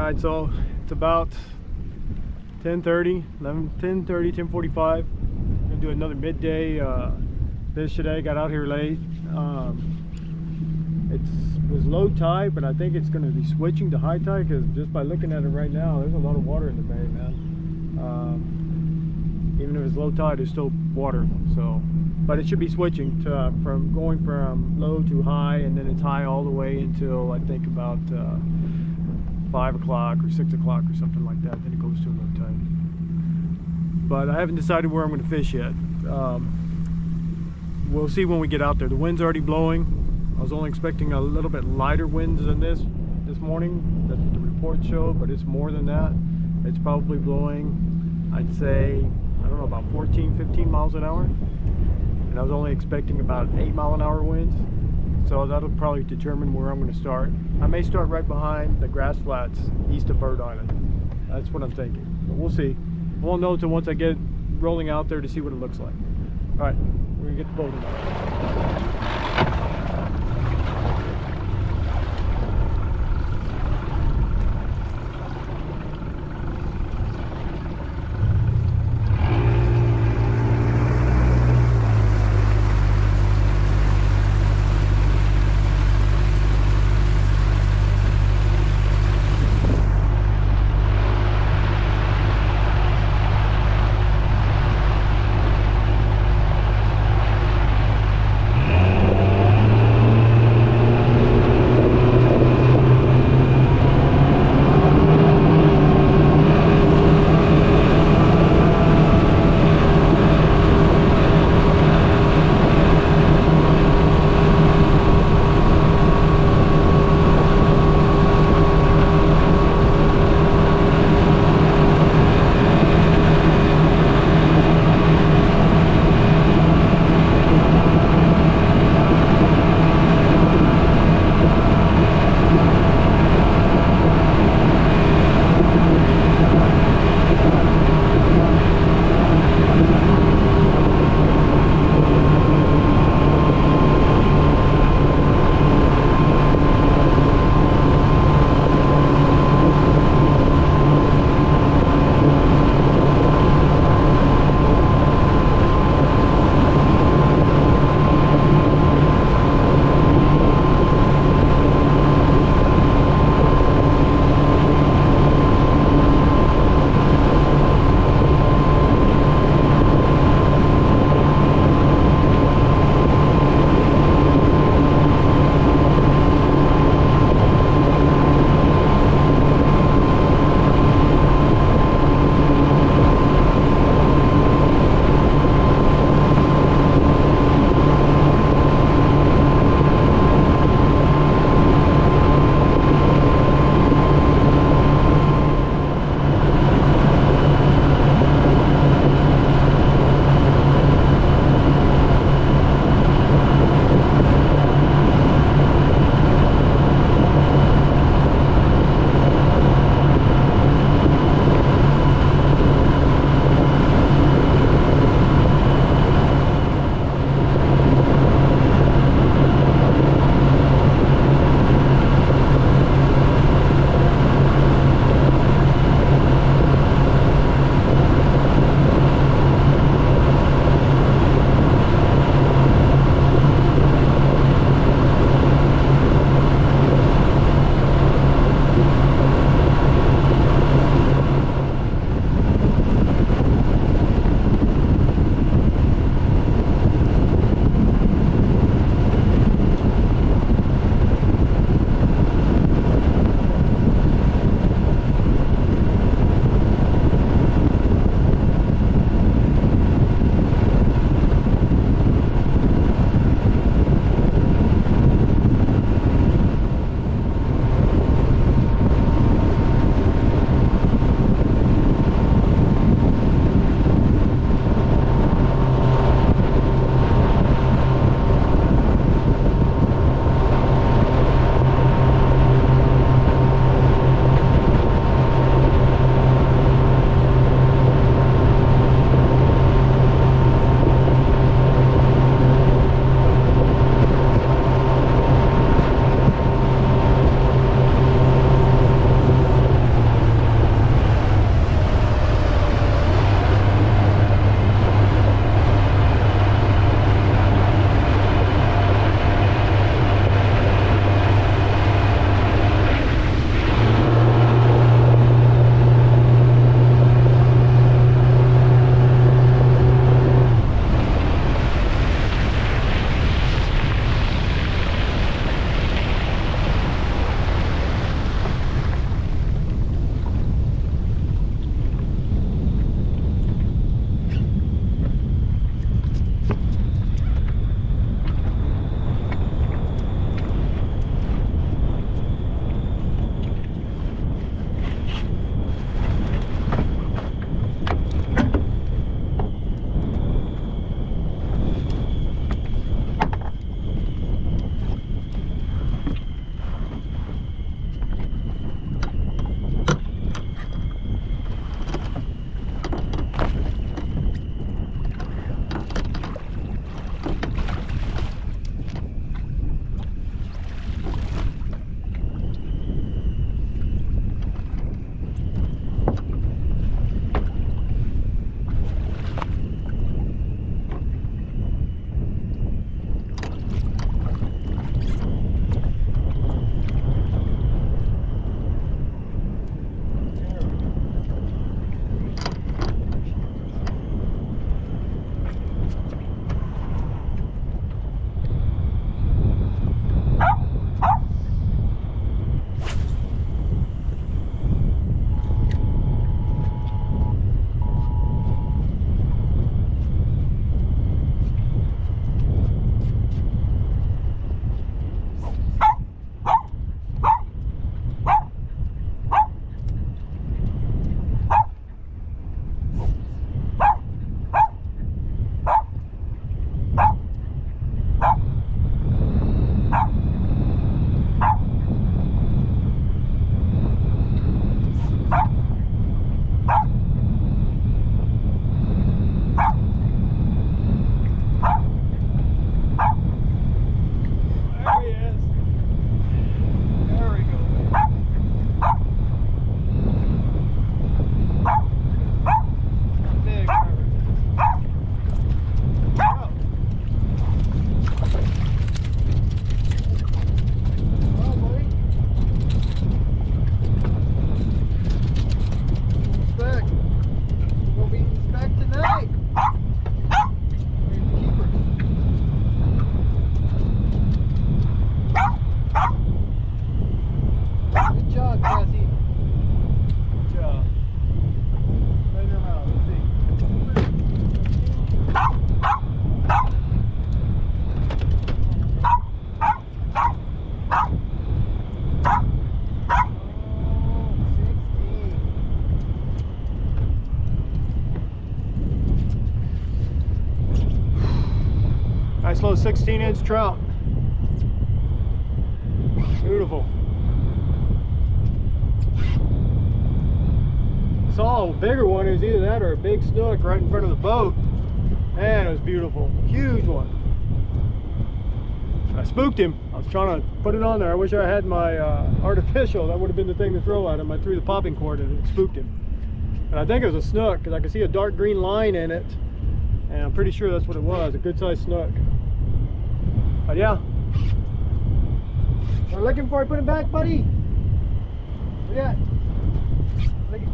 Alright, so it's about 10:30, 10:45. Gonna do another midday fish today. Got out here late. It was low tide, but I think it's going to be switching to high tide because just by looking at it right now, there's a lot of water in the bay, man. Even if it's low tide, there's still water. So, but it should be switching to, from going from low to high, and then it's high all the way until I think about 5 o'clock or 6 o'clock or something like that. Then it goes to low tide. But I haven't decided where I'm going to fish yet. We'll see when we get out there. The wind's already blowing. I was only expecting a little bit lighter winds than this morning. That's what the report showed, but it's more than that. It's probably blowing, I'd say, I don't know, about 14, 15 miles an hour. And I was only expecting about 8-mile-an-hour winds. So that'll probably determine where I'm going to start. I may start right behind the grass flats east of Bird Island. That's what I'm thinking. But we'll see. I won't know until once I get rolling out there to see what it looks like. All right, we're going to get the boat in. Nice little 16-inch trout. Beautiful. Saw a bigger one. It was either that or a big snook right in front of the boat. Man, it was beautiful. Huge one. I spooked him. I was trying to put it on there. I wish I had my artificial. That would have been the thing to throw at him. I threw the popping cord and it spooked him. And I think it was a snook because I could see a dark green line in it. And I'm pretty sure that's what it was. A good sized snook. But yeah. We're looking for it. Put it back, buddy. Look at that. Look at.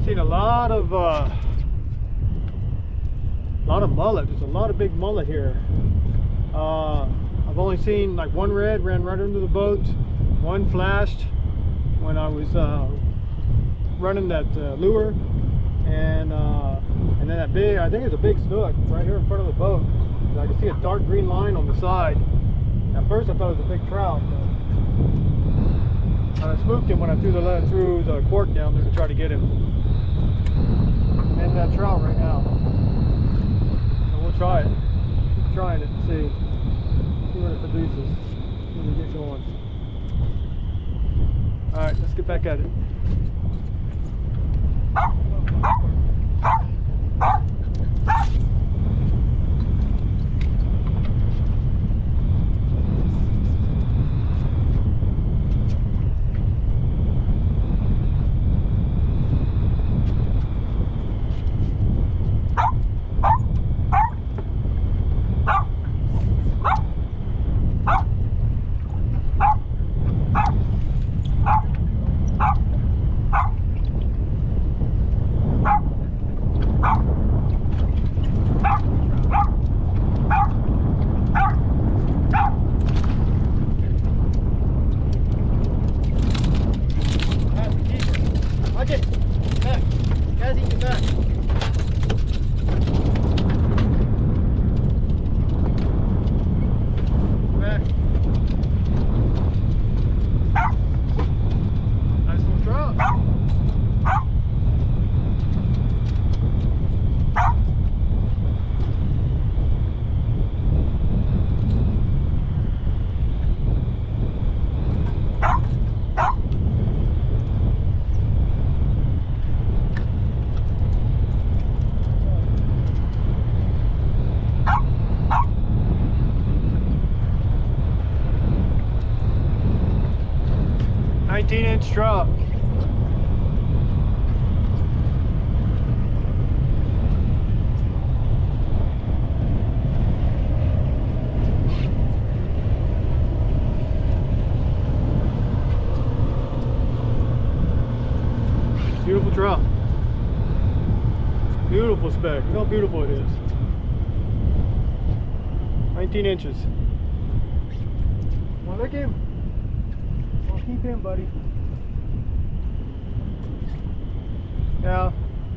Seen a lot of mullet. There's a lot of big mullet here. I've only seen like one red ran right under the boat. One flashed when I was running that lure, and then that big, I think it's a big snook right here in front of the boat. I can see a dark green line on the side. At first I thought it was a big trout, but I spooked him when I threw the cork down there to try to get him. And that trout right now. So we'll try it. Keep trying it and see what it produces. When we get going. Alright, let's get back at it. Inch trout. Beautiful trout. Beautiful speck. Look how beautiful it is. 19 inches. Well, look at him. Well, keep him, buddy. Yeah,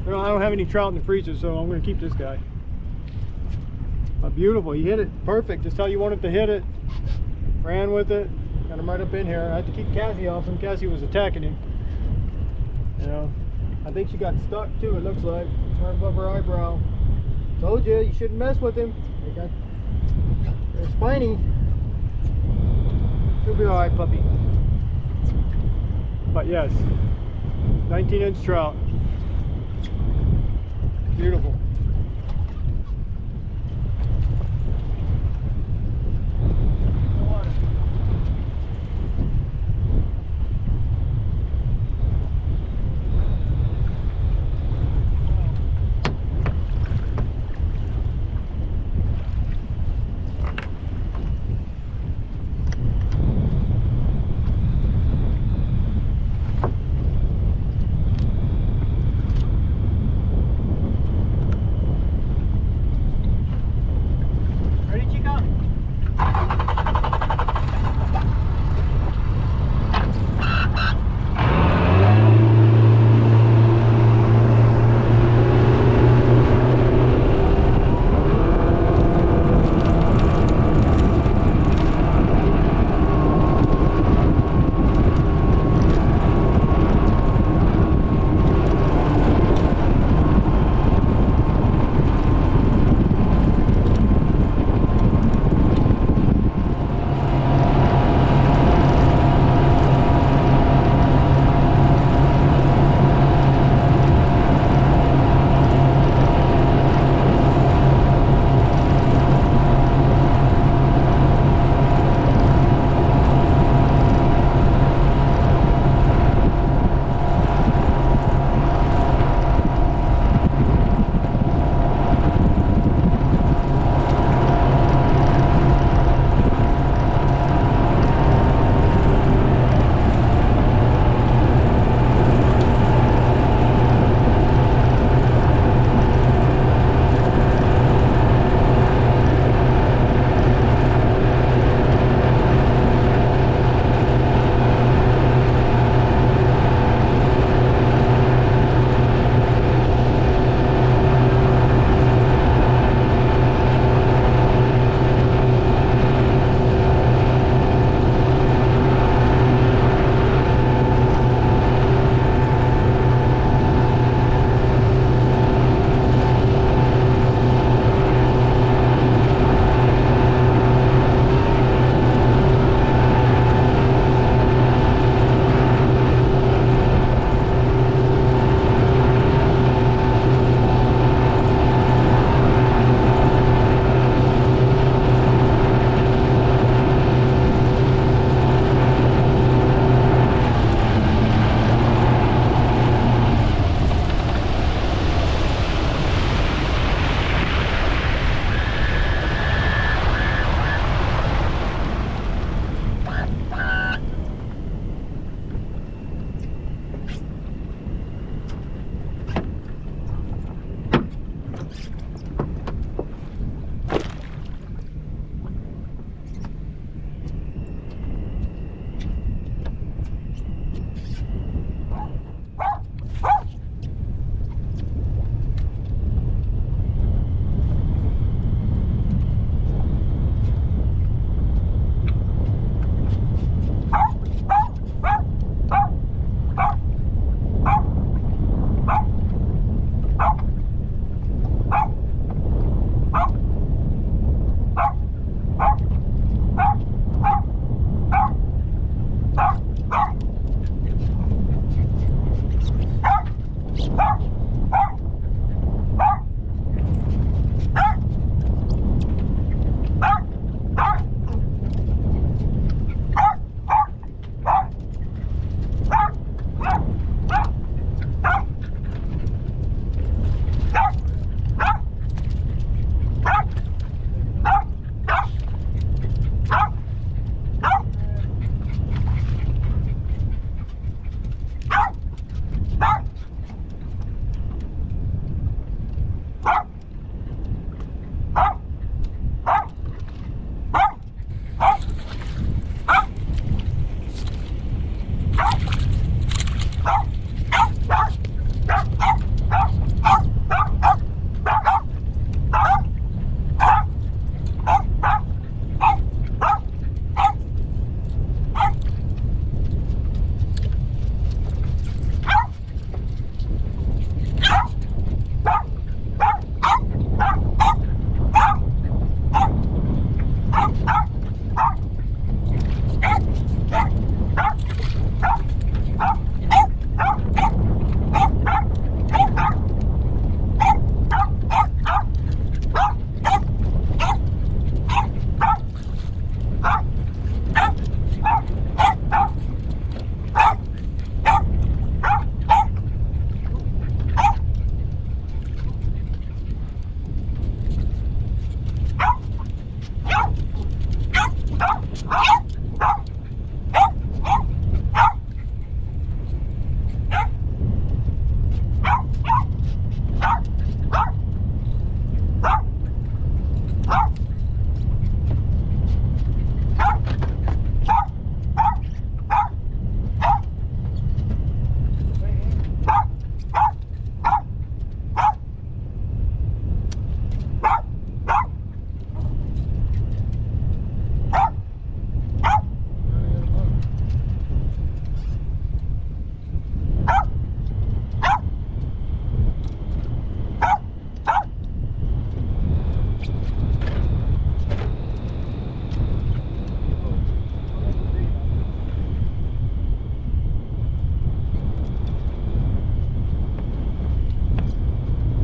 I don't have any trout in the freezer, so I'm going to keep this guy. Beautiful. He hit it perfect, just how you wanted to hit it. Ran with it. Got him right up in here. I had to keep Cassie off him. Cassie was attacking him. You know, I think she got stuck too, it looks like. Right above her eyebrow. Told you, you shouldn't mess with him. They're spiny. She'll be alright, puppy. But yes, 19-inch trout. Beautiful.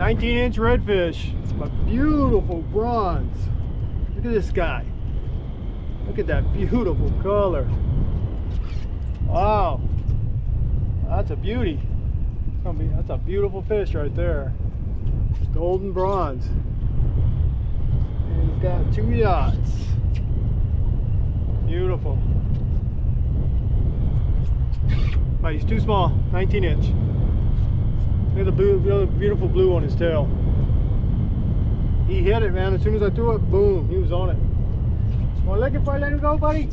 19-inch redfish. A beautiful bronze. Look at this guy. Look at that beautiful color. Wow. That's a beauty. That's a beautiful fish right there. Golden bronze. And he's got 2 yachts. Beautiful. But he's too small. 19-inch. Look at the blue, beautiful blue on his tail. He hit it, man. As soon as I threw it, boom, he was on it. Want to lick it before I let him go, buddy?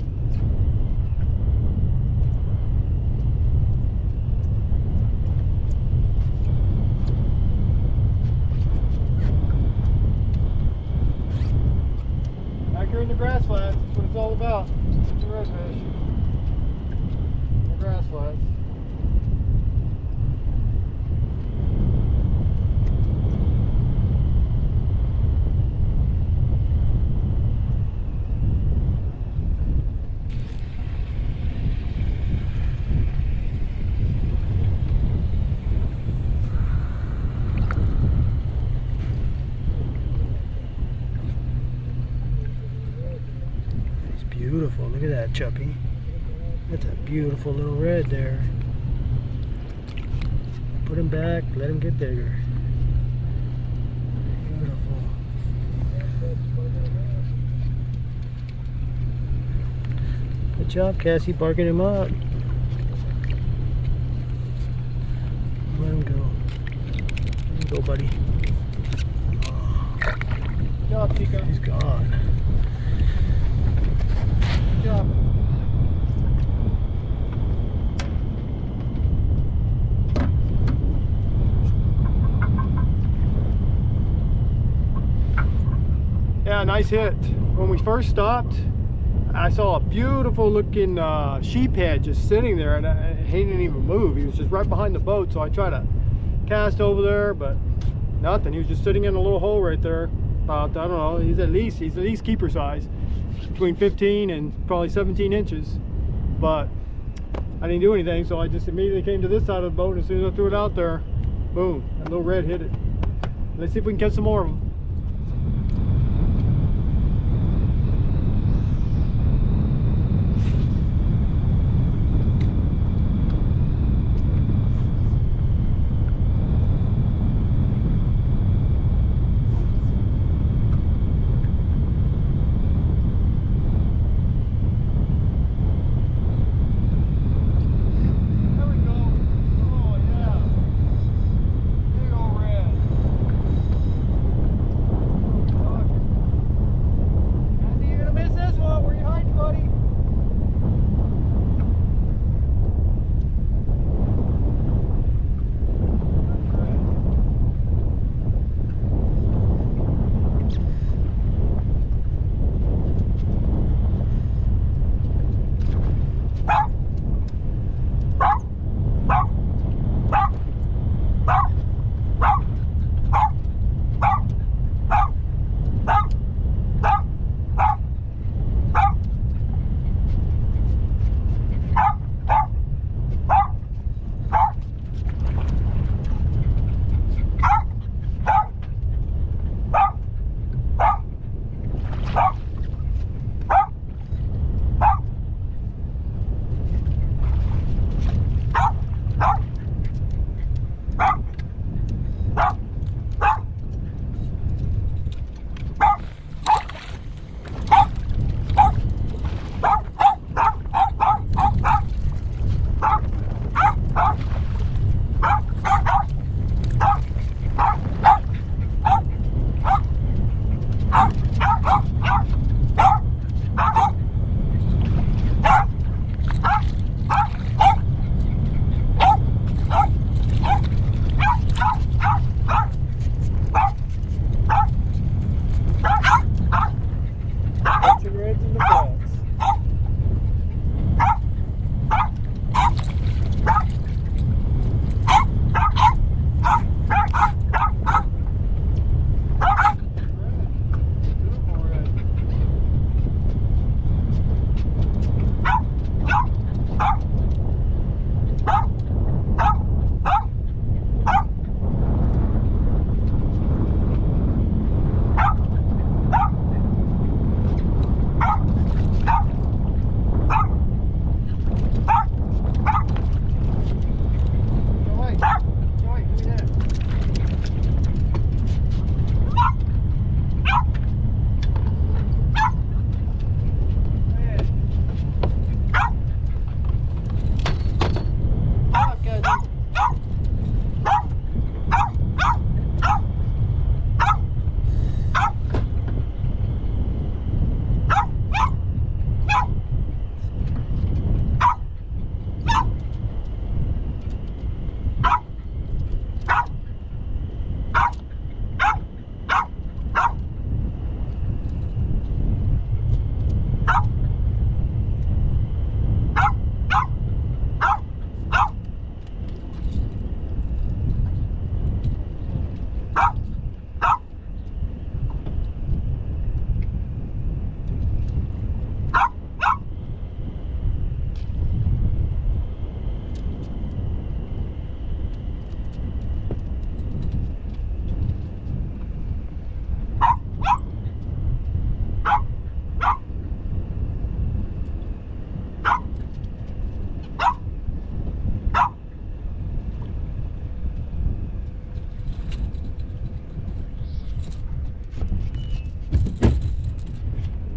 Back here in the grass flats, that's what it's all about. The redfish. The grass flats. Beautiful. Look at that chuppy. That's a beautiful little red there. Put him back, let him get bigger. Beautiful. Good job, Cassie, barking him up. Let him go. Let him go, buddy. Oh. Good job, Chico. He's gone. Good job. Yeah, nice hit. When we first stopped, I saw a beautiful looking sheephead just sitting there, and he didn't even move. He was just right behind the boat, so I tried to cast over there, but nothing. He was just sitting in a little hole right there. About, I don't know, he's at least keeper size. Between 15 and probably 17 inches, but I didn't do anything, so I just immediately came to this side of the boat, and as soon as I threw it out there, boom, that little red hit it. Let's see if we can catch some more of them.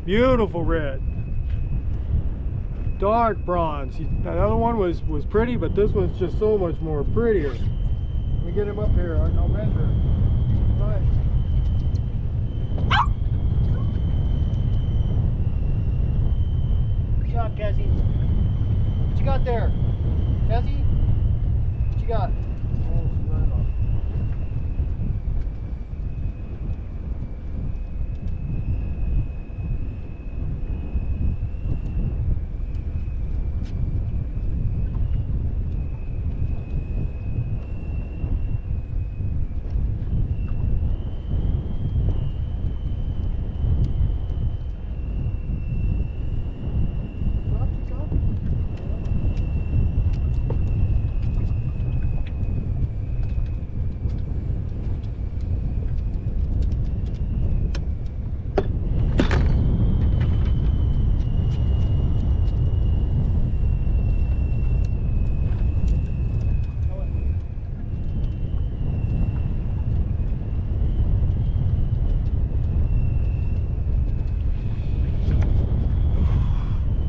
Beautiful red. Dark bronze. That other one was pretty, but this one's just so much more prettier. Let me get him up here. I'll measure. Right. Good shot, Cassie. What you got there? Cassie? What you got? Oh, she's right off.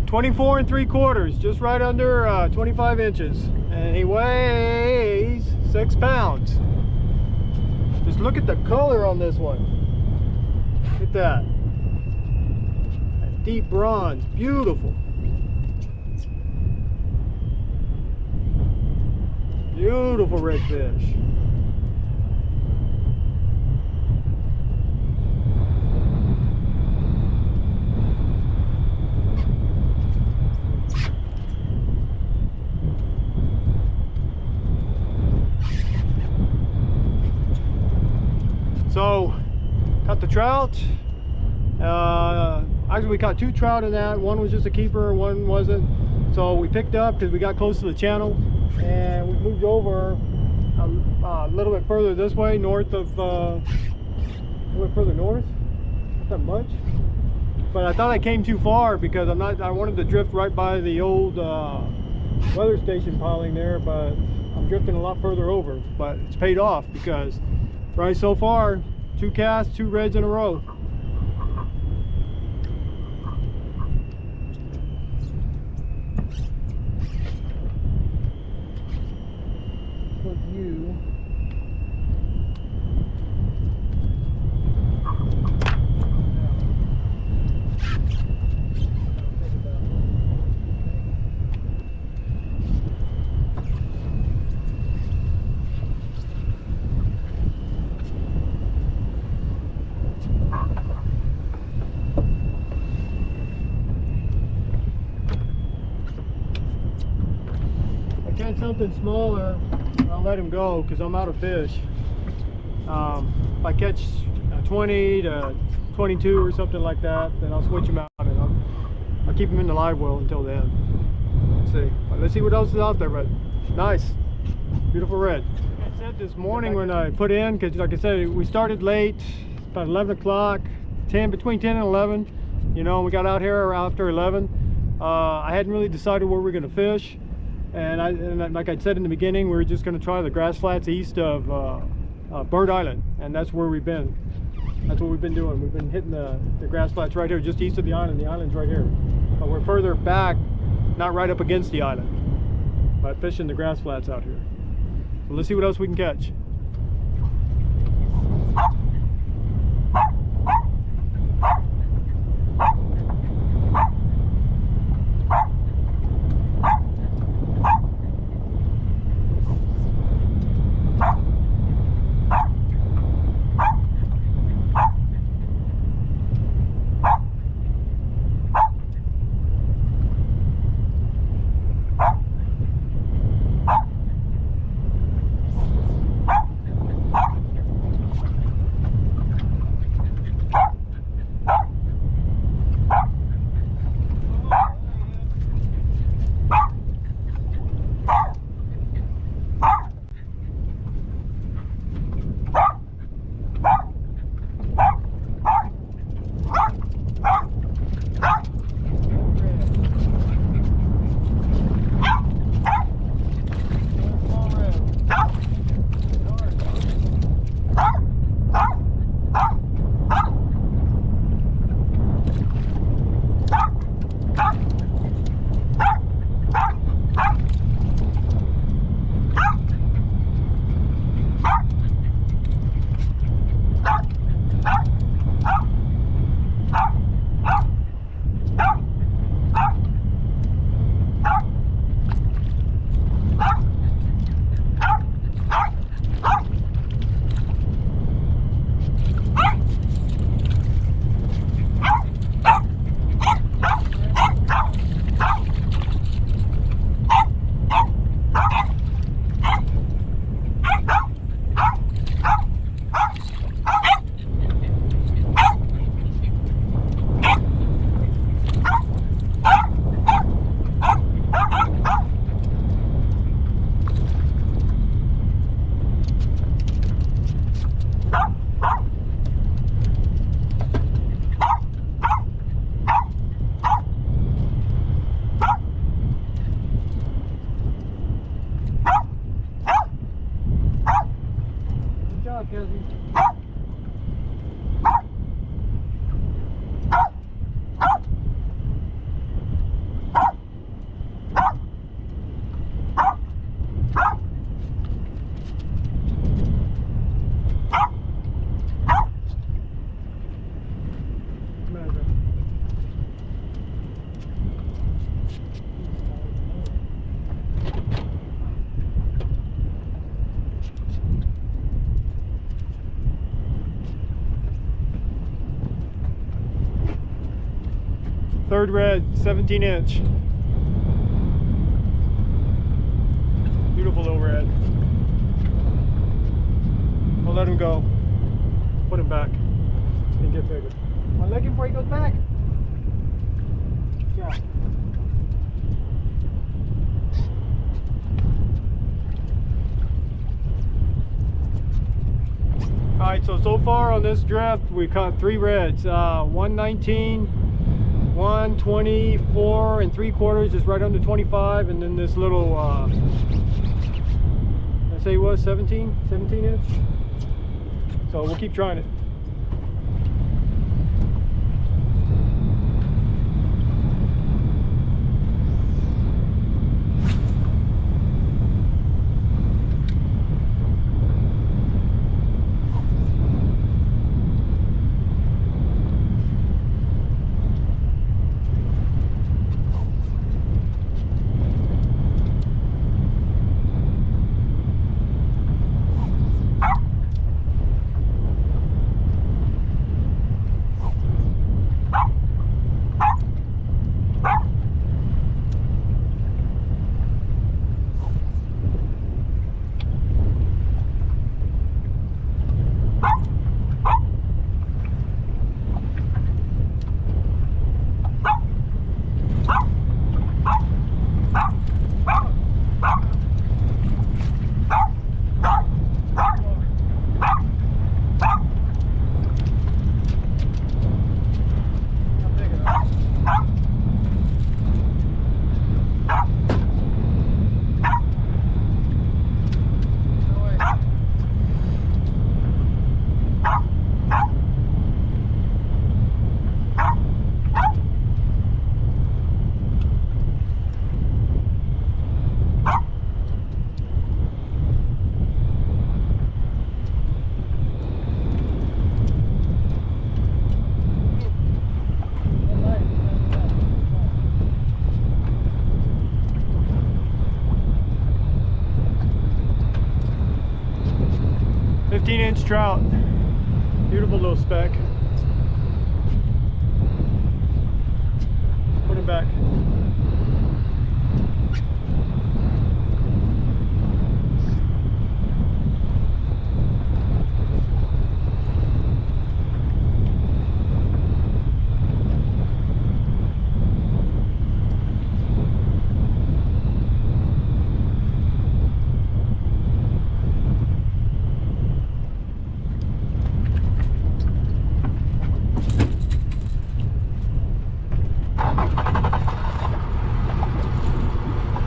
$24 3/4, just right under 25 inches, and he weighs 6 pounds. Just look at the color on this one. Look at that. That deep bronze, beautiful. Beautiful redfish. So, caught the trout. Actually, we caught 2 trout in that. One was just a keeper, one wasn't. So we picked up because we got close to the channel, and we moved over a little bit further this way, north of, a little bit further north. Not that much. But I thought I came too far because I wanted to drift right by the old weather station piling there, but I'm drifting a lot further over. But it's paid off because right so far, 2 casts, 2 reds in a row. Good view. Catch something smaller, I'll let him go because I'm out of fish. If I catch 20 to 22 or something like that, then I'll switch him out and I'll keep him in the live well until then. Let's see. But let's see what else is out there. But nice, beautiful red. Like I said this morning when I put in, because like I said, we started late, about 11 o'clock, between 10 and 11. You know, we got out here after 11. I hadn't really decided where we were going to fish. And like I said in the beginning, we were just going to try the grass flats east of Bird Island, and that's where we've been. That's what we've been doing. We've been hitting the grass flats right here, just east of the island. The island's right here, but we're further back, not right up against the island, but fishing the grass flats out here. So let's see what else we can catch. Third red, 17-inch. Beautiful little red. I'll let him go. Put him back and get bigger. I'll leg him before he goes back. Yeah. Alright, so far on this drift we caught 3 reds. 119, 124 and 3/4, just right under 25, and then this little I say it was 17 inch. So we'll keep trying it. Inch trout. Beautiful little speck. Put him back.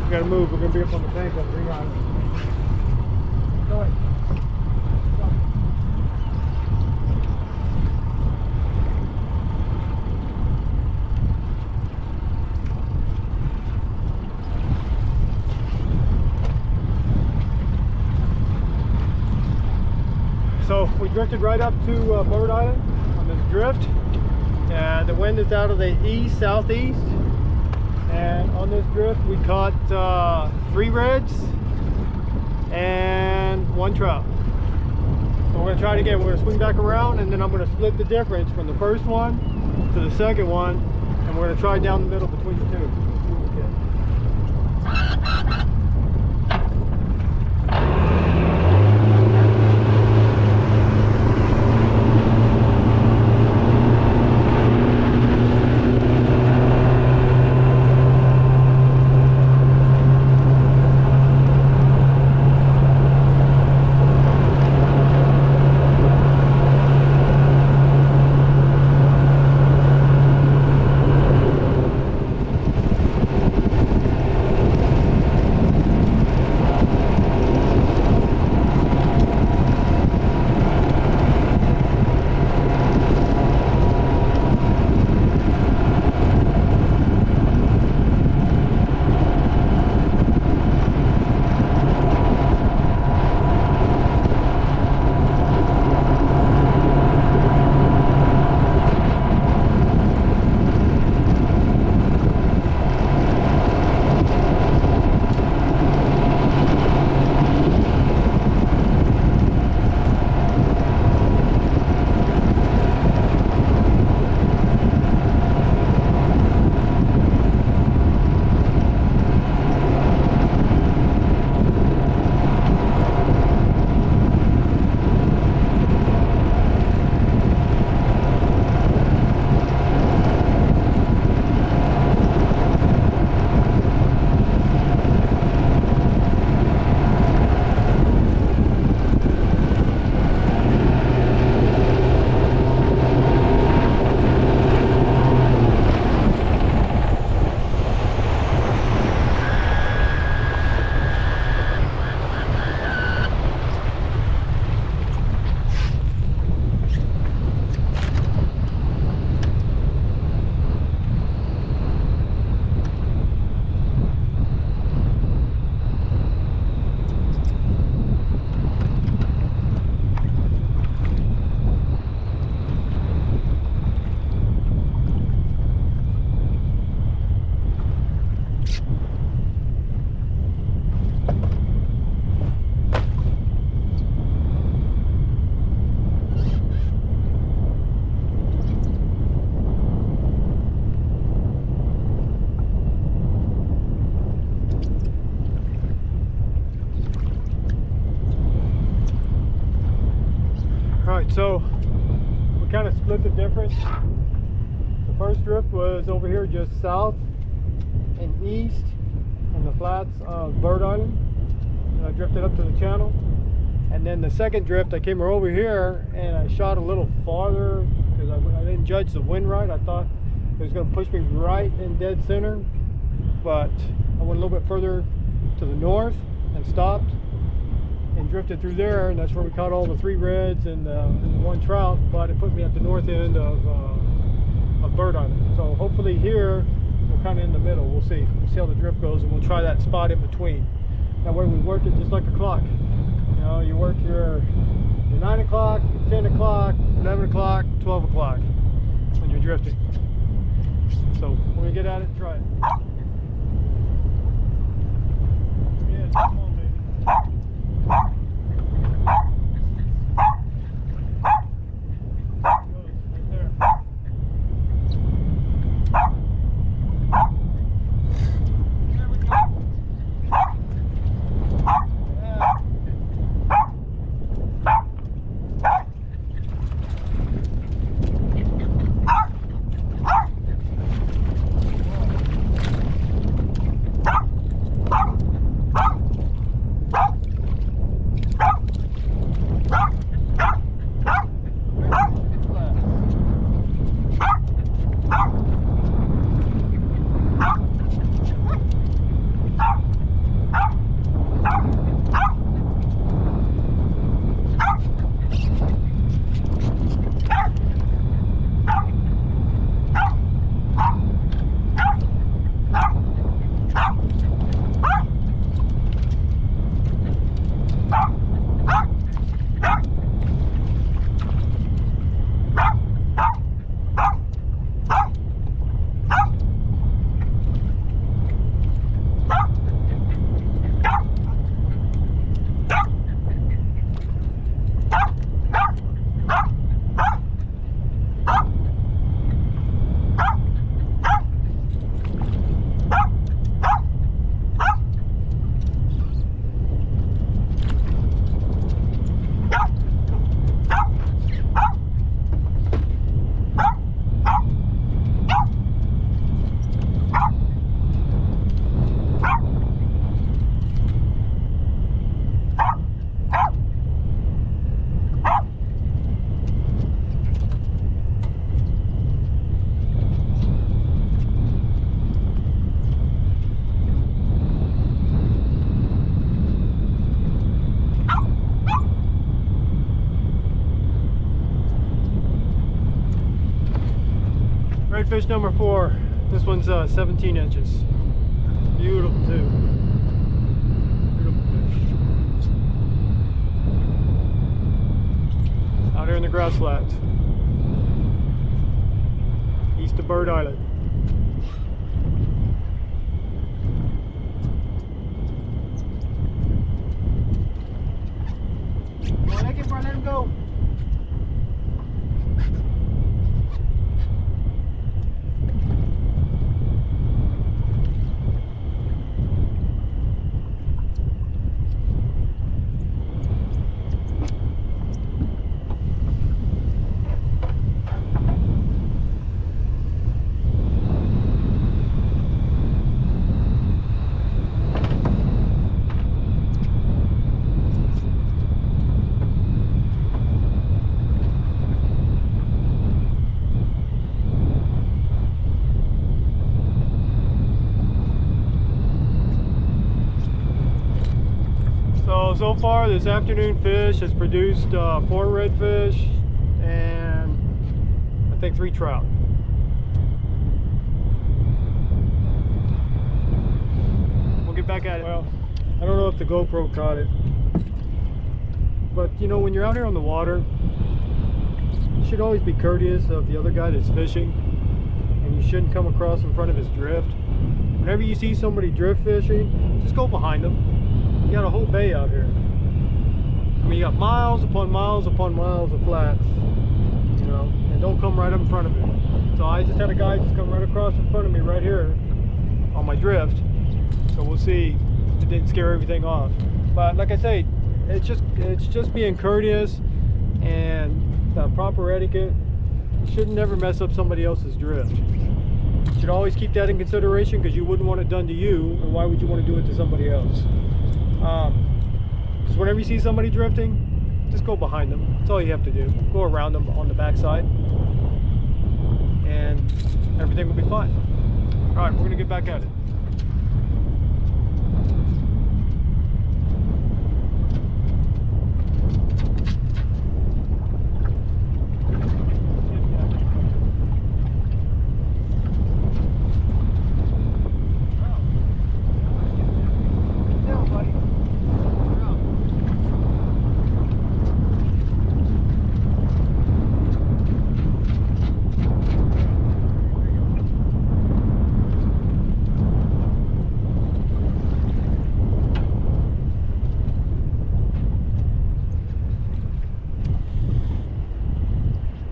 Gotta move, we're gonna be up on the bank on Green Island. Go ahead. So we drifted right up to Bird Island on this drift, and the wind is out of the east southeast. And on this drift we caught 3 reds and 1 trout. So we're going to try it again. We're going to swing back around, and then I'm going to split the difference from the first one to the second one, and we're going to try down the middle between the two. so we kind of split the difference. The first drift was over here just south and east in the flats of Bird Island, and I drifted up to the channel. And then the second drift, I came over here and I shot a little farther because I didn't judge the wind right. I thought it was going to push me right in dead center, but I went a little bit further to the north and stopped and drifted through there, and that's where we caught all the 3 reds and the 1 trout. But it put me at the north end of Bird Island. So hopefully here we're kind of in the middle. We'll see how the drift goes, and we'll try that spot in between. That way we work it just like a clock. You know, you work your 9 o'clock, 10 o'clock, 11 o'clock, 12 o'clock when you're drifting. So we're gonna get at it and try it. Yeah, come on, baby. Redfish number 4. This one's 17 inches. Beautiful too. Beautiful fish. Out here in the grass flats, east of Bird Island. Well, let him go. So far this afternoon fish has produced 4 redfish and I think 3 trout. We'll get back at it. Well, I don't know if the GoPro caught it, but you know, when you're out here on the water, you should always be courteous of the other guy that's fishing, and you shouldn't come across in front of his drift. Whenever you see somebody drift fishing, just go behind them. You got a whole bay out here. I mean, you got miles upon miles upon miles of flats, you know, and don't come right up in front of it. So I just had a guy just come right across in front of me right here on my drift. So we'll see if it didn't scare everything off. But like I say, it's just being courteous and not proper etiquette. You should never mess up somebody else's drift. You should always keep that in consideration, because you wouldn't want it done to you, and why would you want to do it to somebody else? Because whenever you see somebody drifting, just go behind them. That's all you have to do. Go around them on the backside, and everything will be fine. All right, we're gonna get back at it.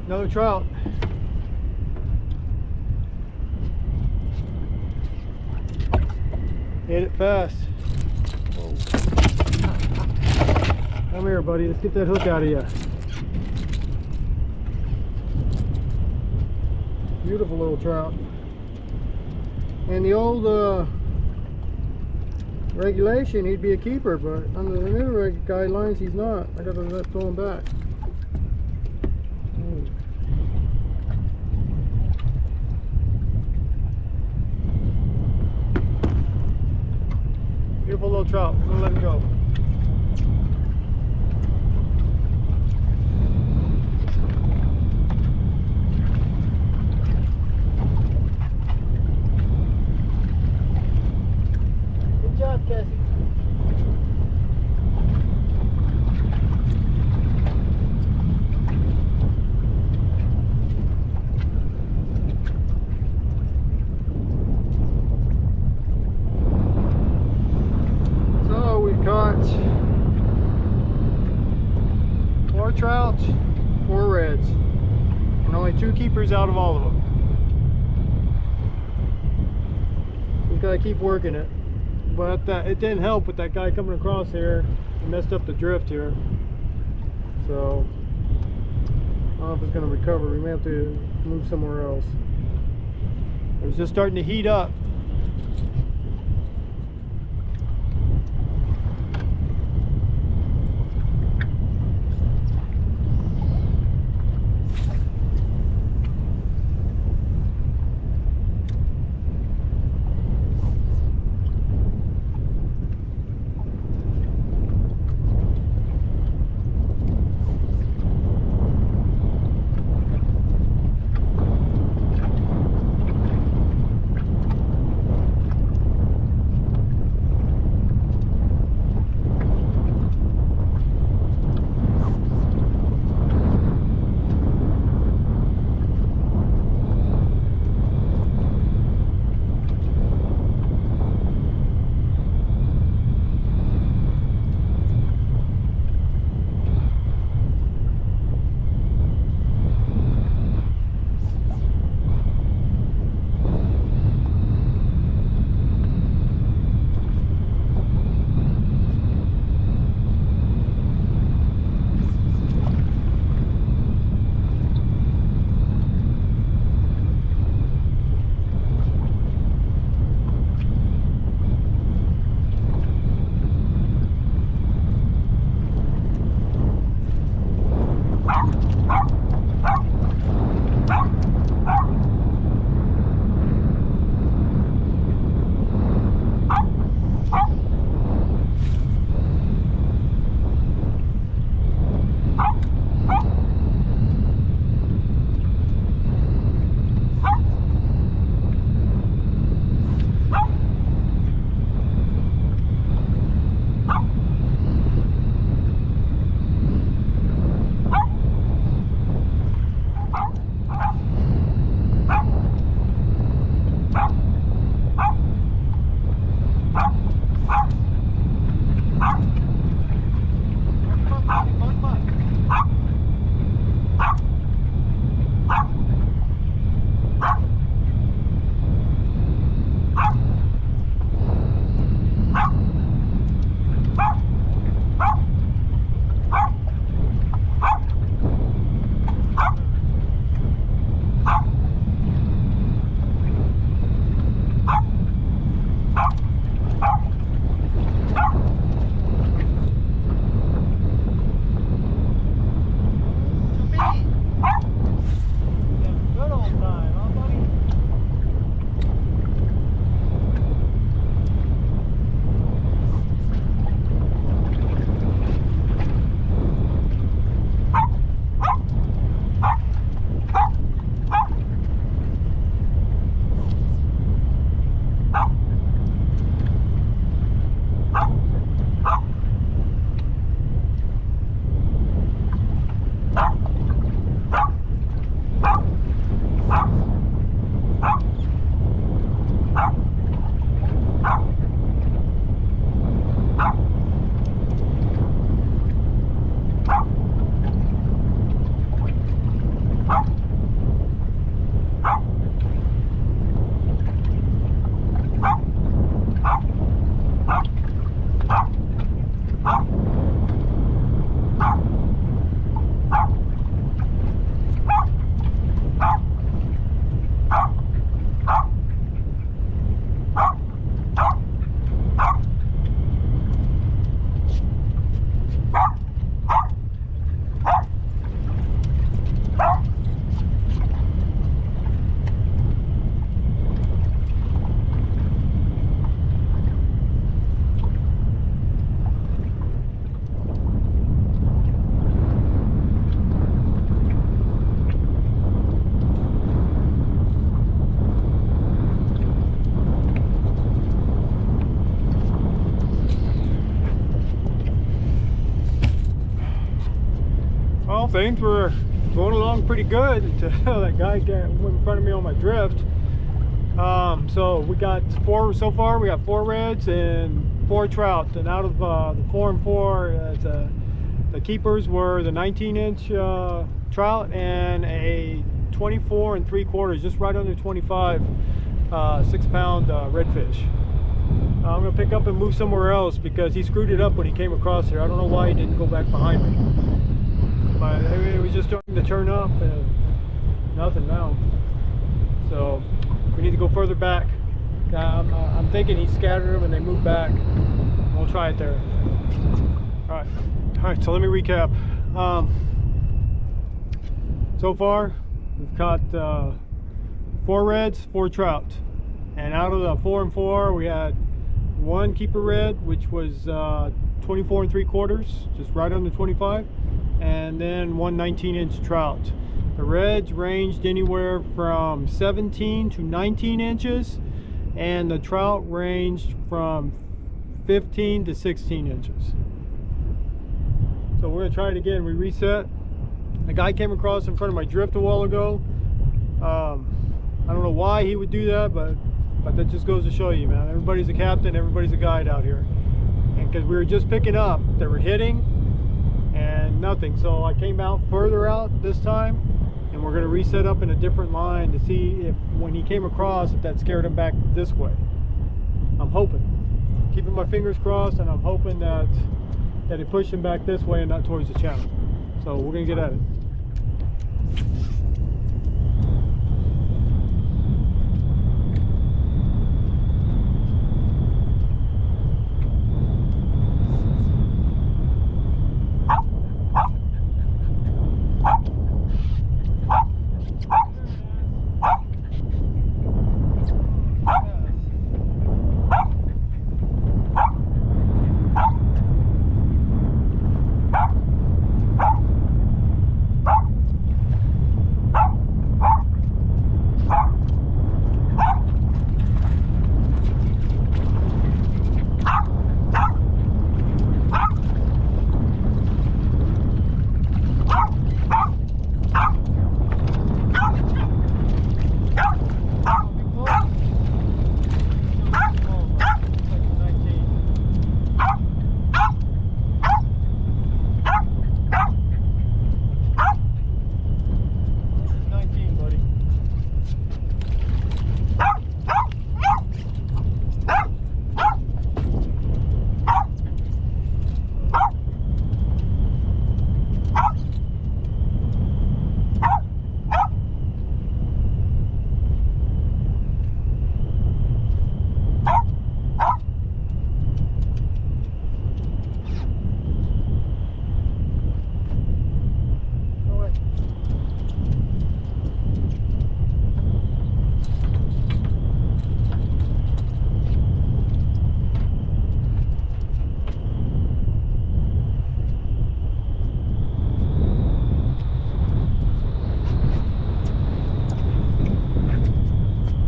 Another trout. Hit it fast. Whoa. Come here, buddy. Let's get that hook out of you. Beautiful little trout. And the old regulation, he'd be a keeper, but under the new guidelines, he's not. I gotta throw him back. Beautiful little trout. I'm gonna let him go. Good job, Cassie. Caught 4 trouts, 4 reds, and only 2 keepers out of all of them. We gotta keep working it, but it didn't help with that guy coming across here. He messed up the drift here, so I don't know if it's gonna recover. We may have to move somewhere else. It was just starting to heat up. things were going along pretty good until that guy went in front of me on my drift. So we got so far we got 4 reds and 4 trout, and out of the 4 and 4, the keepers were the 19-inch trout and a 24 3/4, just right under 25 6-pound redfish. I'm gonna pick up and move somewhere else because he screwed it up when he came across here. I don't know why he didn't go back behind me, but it was just starting to turn up and nothing now. So we need to go further back. I'm thinking he scattered them and they moved back. We'll try it there. All right. So let me recap. So far, we've caught 4 reds, 4 trout, and out of the 4 and 4, we had 1 keeper red, which was 24 3/4, just right under 25, and then 1 19-inch trout. The reds ranged anywhere from 17 to 19 inches, and the trout ranged from 15 to 16 inches. So we're gonna try it again. We reset. A guy came across in front of my drift a while ago. I don't know why he would do that, but that just goes to show you, man. Everybody's a captain, everybody's a guide out here. And because we were just picking up, they were hitting and nothing. So I came out further out this time, and we're gonna reset up in a different line to see if when he came across, if that scared him back this way. I'm hoping, keeping my fingers crossed, and I'm hoping that it pushed him back this way and not towards the channel. So we're gonna get at it.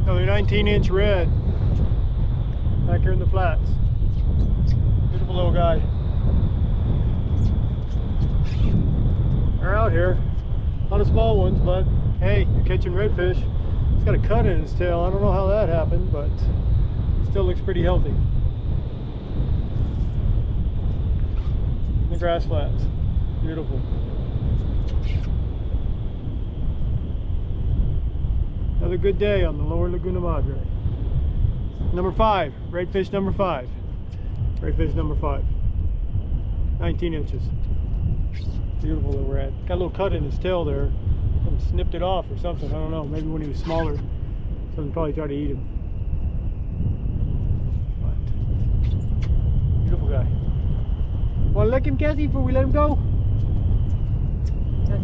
Another 19-inch red back here in the flats. Beautiful little guy. They're out here. A lot of small ones, but hey, you're catching redfish. He's got a cut in his tail. I don't know how that happened, but it still looks pretty healthy. In the grass flats. Beautiful. Another good day on the lower Laguna Madre. Number 5, redfish number 5. Redfish number 5. 19 inches. Beautiful little red. Got a little cut in his tail there. Something snipped it off or something. I don't know. Maybe when he was smaller, something probably tried to eat him. But beautiful guy. Want to lick him, Cassie, before we let him go? Cassie?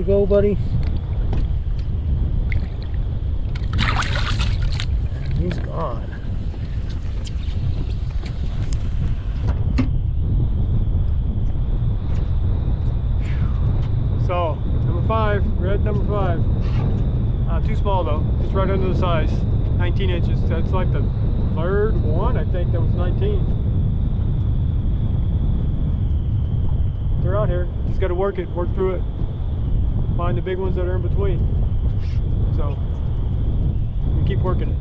to go, buddy? He's gone. So, number 5, red number 5. Too small though, it's right under the size. 19 inches, that's like the third one, I think that was 19. They're out here, just got to work through it. Find the big ones that are in between. So, we keep working it.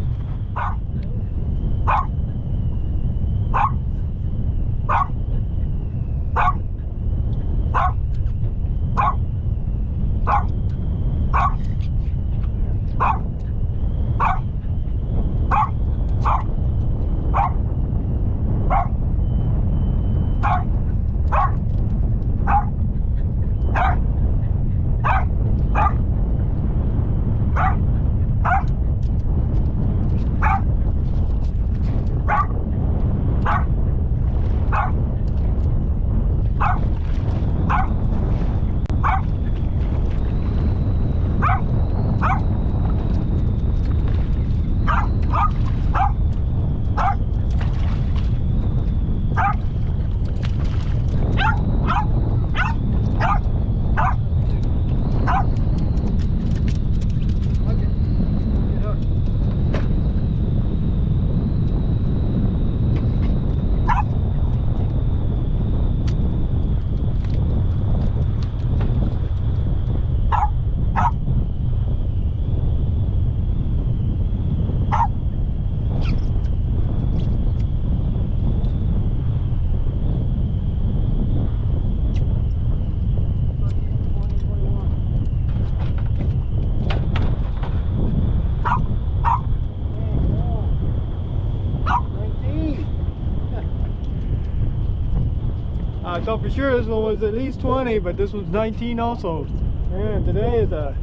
I thought for sure this one was at least 20, but this one's 19 also. Man, today is a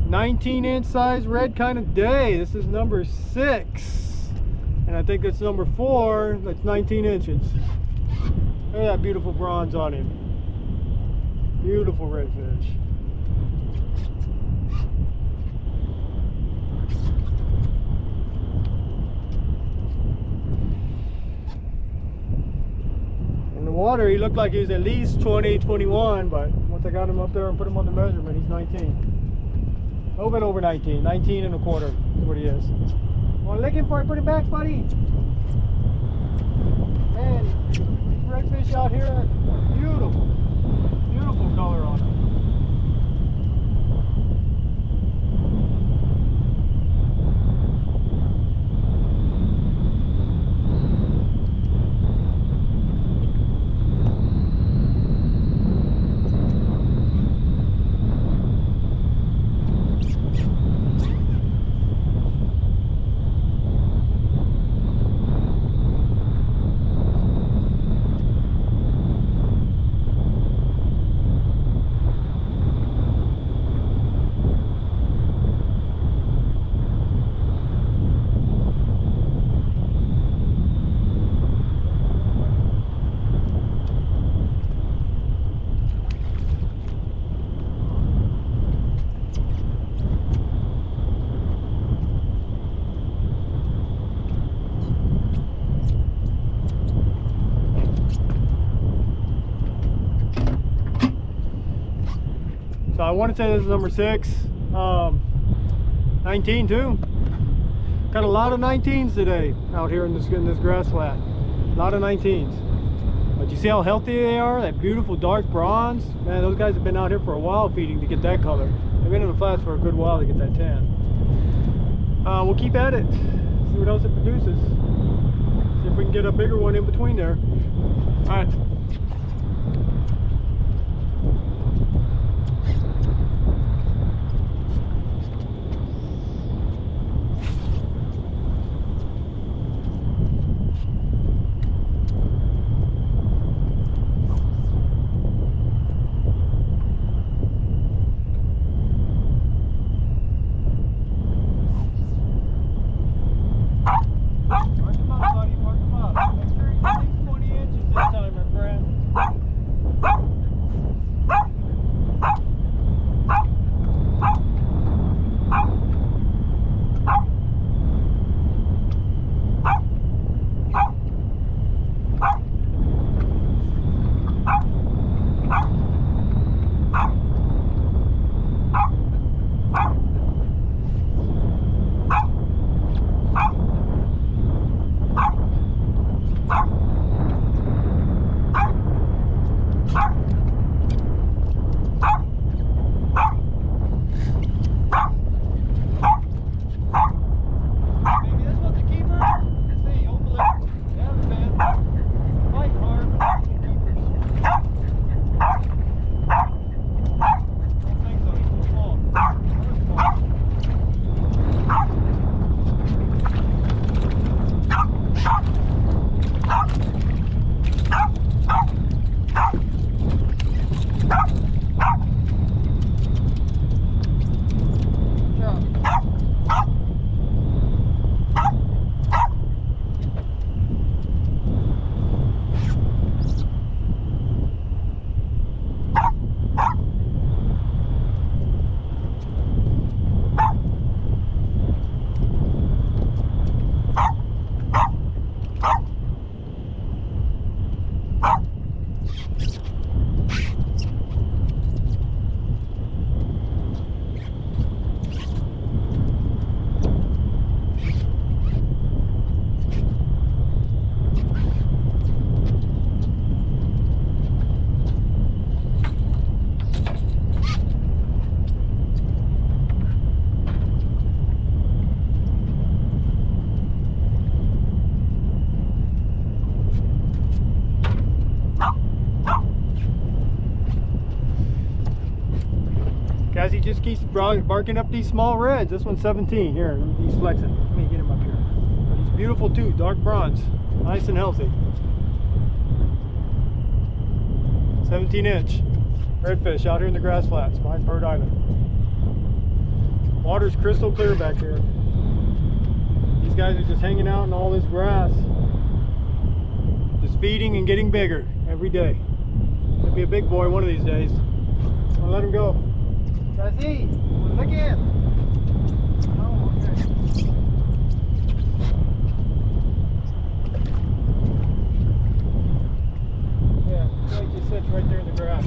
19-inch size red kind of day. This is number 6. And I think that's number 4. That's 19 inches. Look at that beautiful bronze on him. Beautiful redfish. Water, he looked like he was at least 20, 21, but once I got him up there and put him on the measurement, he's 19. A little bit over 19, 19 and a quarter is what he is. Well, looking for it, put it back, buddy. Man, these redfish out here, beautiful, beautiful color on them. So I want to say this is number 6. 19 too. Got a lot of 19s today out here in this grass flat. A lot of 19s. But you see how healthy they are? That beautiful dark bronze. Man, those guys have been out here for a while feeding to get that color. They've been in the flats for a good while to get that tan. We'll keep at it. See what else it produces. See if we can get a bigger one in between there. All right. Mark them up, buddy, mark them up. Make sure you get at least 20 inches this time, my friend. just keeps barking up these small reds. This one's 17. Here, he's flexing. Let me get him up here. But he's beautiful too, dark bronze, nice and healthy. 17-inch redfish out here in the grass flats behind Bird Island. Water's crystal clear back here. These guys are just hanging out in all this grass, just feeding and getting bigger every day. He'll be a big boy one of these days. I'll let him go. Cassie, look in. Oh, okay. Yeah, looks like he sits right there in the grass.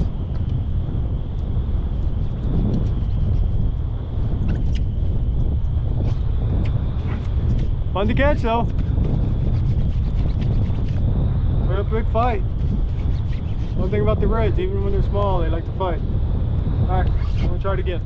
Fun to catch though. Put up a big fight. One thing about the reds, even when they're small, they like to fight. Alright, I'm gonna try it again.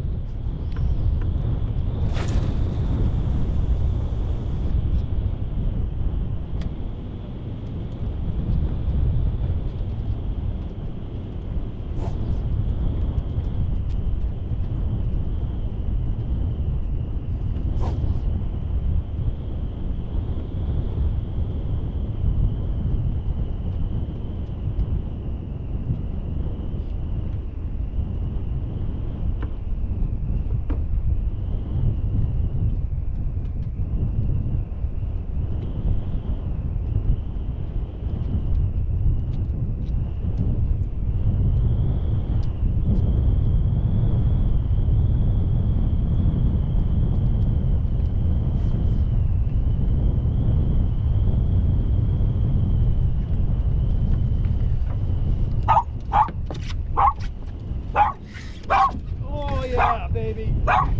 Yeah, baby. Yeah.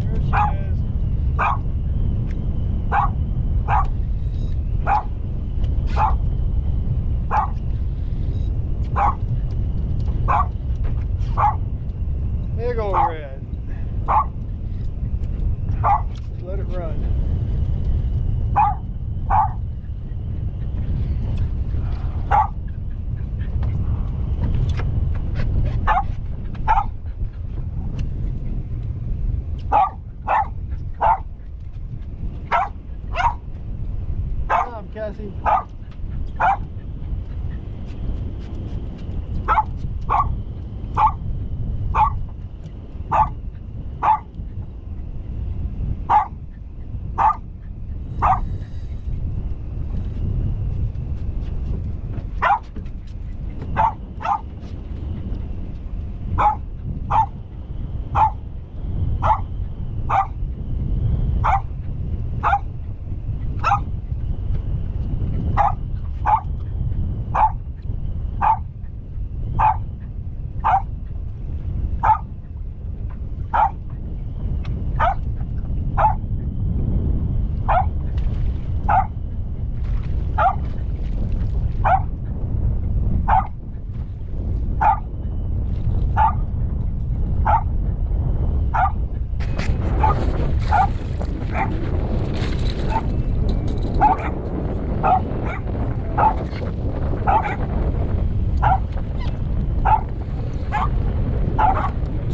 There she is. Big old red. Just let it run. Cassie.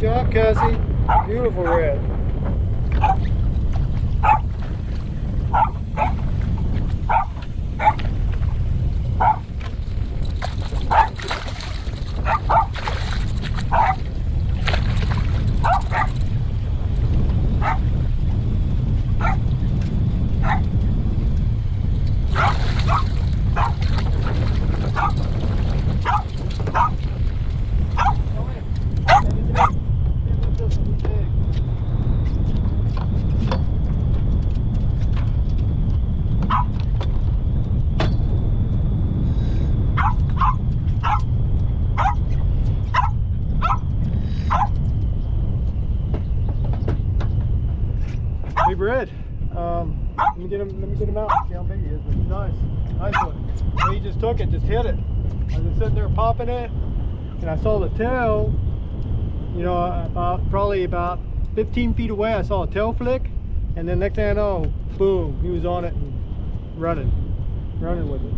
Good job, Cassie. Beautiful red. Big red. Let me get him out. See how big he is. But he's nice. Nice one. So he just took it, just hit it. I was sitting there popping it, and I saw the tail. You know, probably about 15 feet away. I saw a tail flick, and then next thing I know, boom, he was on it and running with it.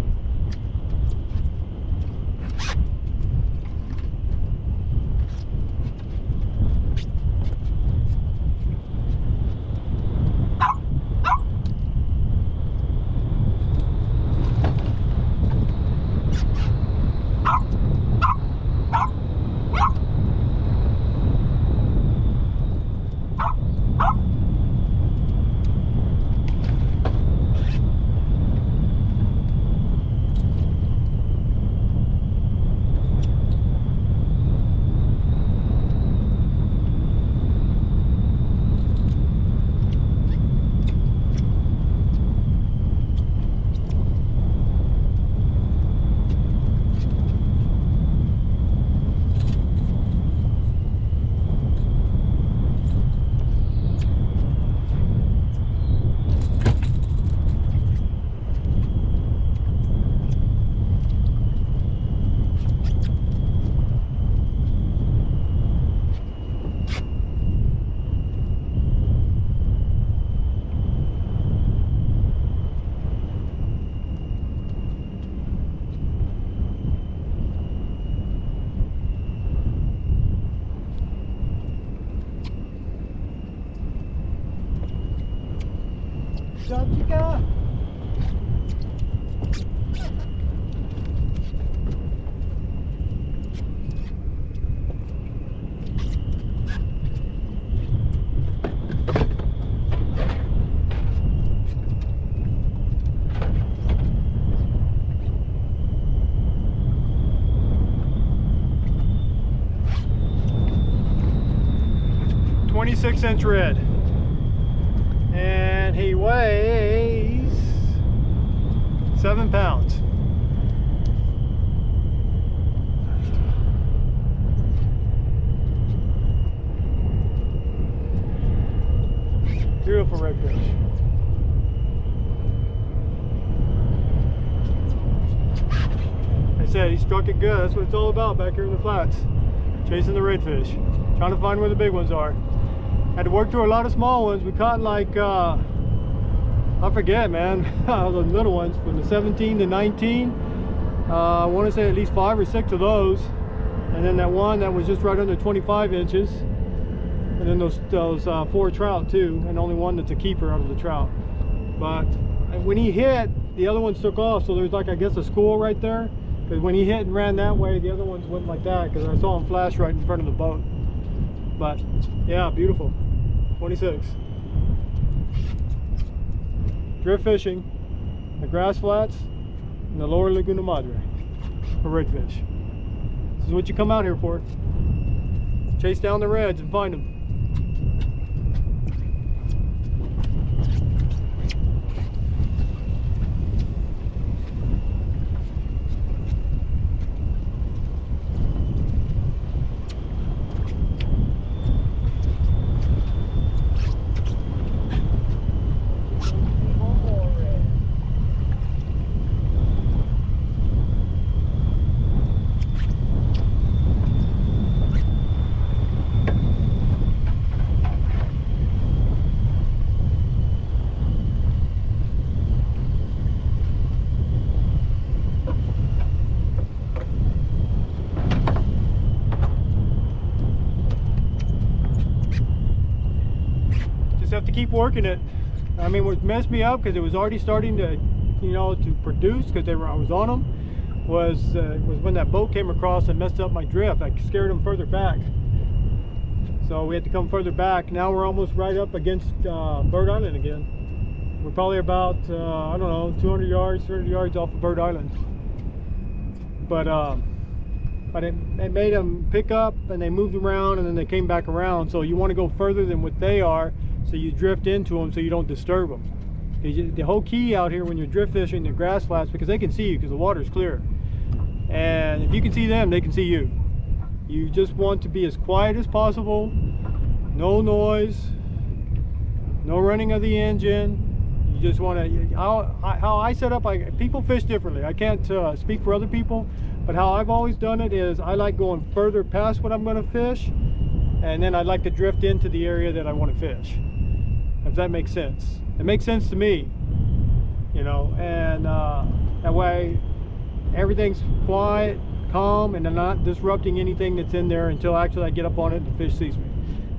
26-inch red. And he weighs 7 pounds. Beautiful redfish. Like I said, he struck it good. That's what it's all about back here in the flats. Chasing the redfish. Trying to find where the big ones are. Had to work through a lot of small ones. We caught like, I forget, man, the little ones from the 17 to 19. I want to say at least 5 or 6 of those. And then that one that was just right under 25 inches. And then those 4 trout too, and only one that's a keeper out of the trout. But when he hit, the other ones took off, so there's like, I guess, a school right there. Because when he hit and ran that way, the other ones went like that, because I saw him flash right in front of the boat. But yeah, beautiful. 26. Drift fishing, the grass flats, and the lower Laguna Madre for redfish. This is what you come out here for. Chase down the reds and find them. Have to keep working it. I mean, what messed me up, because it was already starting to, you know, to produce, because I was on them, was when that boat came across and messed up my drift. I scared them further back, so we had to come further back. Now we're almost right up against Bird Island again. We're probably about I don't know, 200 yards, 300 yards off of Bird Island. But it made them pick up, and they moved around, and then they came back around. So you want to go further than what they are, so you drift into them so you don't disturb them. The whole key out here when you're drift fishing the grass flats, because they can see you because the water is clear, and if you can see them, they can see you. You just want to be as quiet as possible, no noise, no running of the engine. You just want to, how I set up, people fish differently. I can't speak for other people, but how I've always done it is I like going further past what I'm going to fish, and then I'd like to drift into the area that I want to fish, if that makes sense. It makes sense to me, you know, and that way everything's quiet, calm, and I'm not disrupting anything that's in there until actually I get up on it and the fish sees me,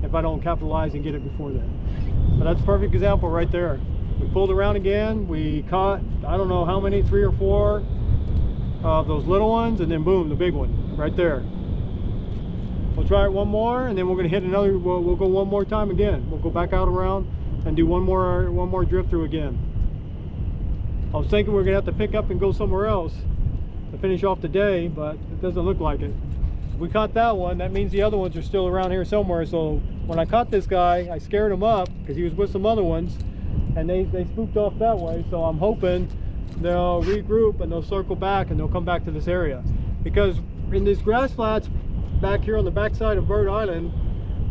if I don't capitalize and get it before then. But that's a perfect example right there. We pulled around again, we caught, I don't know how many, 3 or 4 of those little ones, and then boom, the big one right there. We'll try it one more, and then we're going to hit another. We'll go one more time again. We'll go back out around and do one more drift through again. I was thinking we're going to have to pick up and go somewhere else to finish off the day, but it doesn't look like it. If we caught that one, that means the other ones are still around here somewhere. So when I caught this guy, I scared him up because he was with some other ones, and they spooked off that way. So I'm hoping they'll regroup and they'll circle back and they'll come back to this area, because in these grass flats back here on the backside of Bird Island,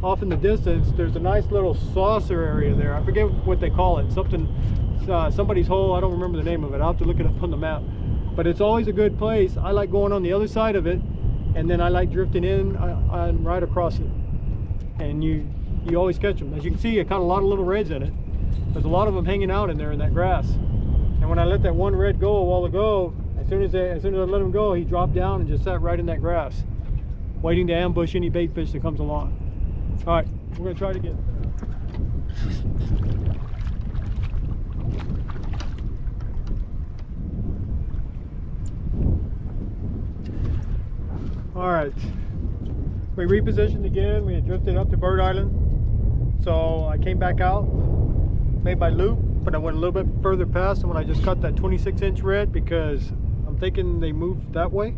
off in the distance, there's a nice little saucer area there. I forget what they call it, something, somebody's hole. I don't remember the name of it. I'll have to look it up on the map, but it's always a good place. I like going on the other side of it, and then I like drifting in on right across it, and you always catch them. As you can see, I caught a lot of little reds in it. There's a lot of them hanging out in there in that grass. And when I let that one red go a while ago, as soon as I let him go, he dropped down and just sat right in that grass, waiting to ambush any bait fish that comes along. All right, we're gonna try it again. All right, we repositioned again. We had drifted up to Bird Island, so I came back out, made my loop, but I went a little bit further past when I just caught that 26-inch red, because I'm thinking they moved that way.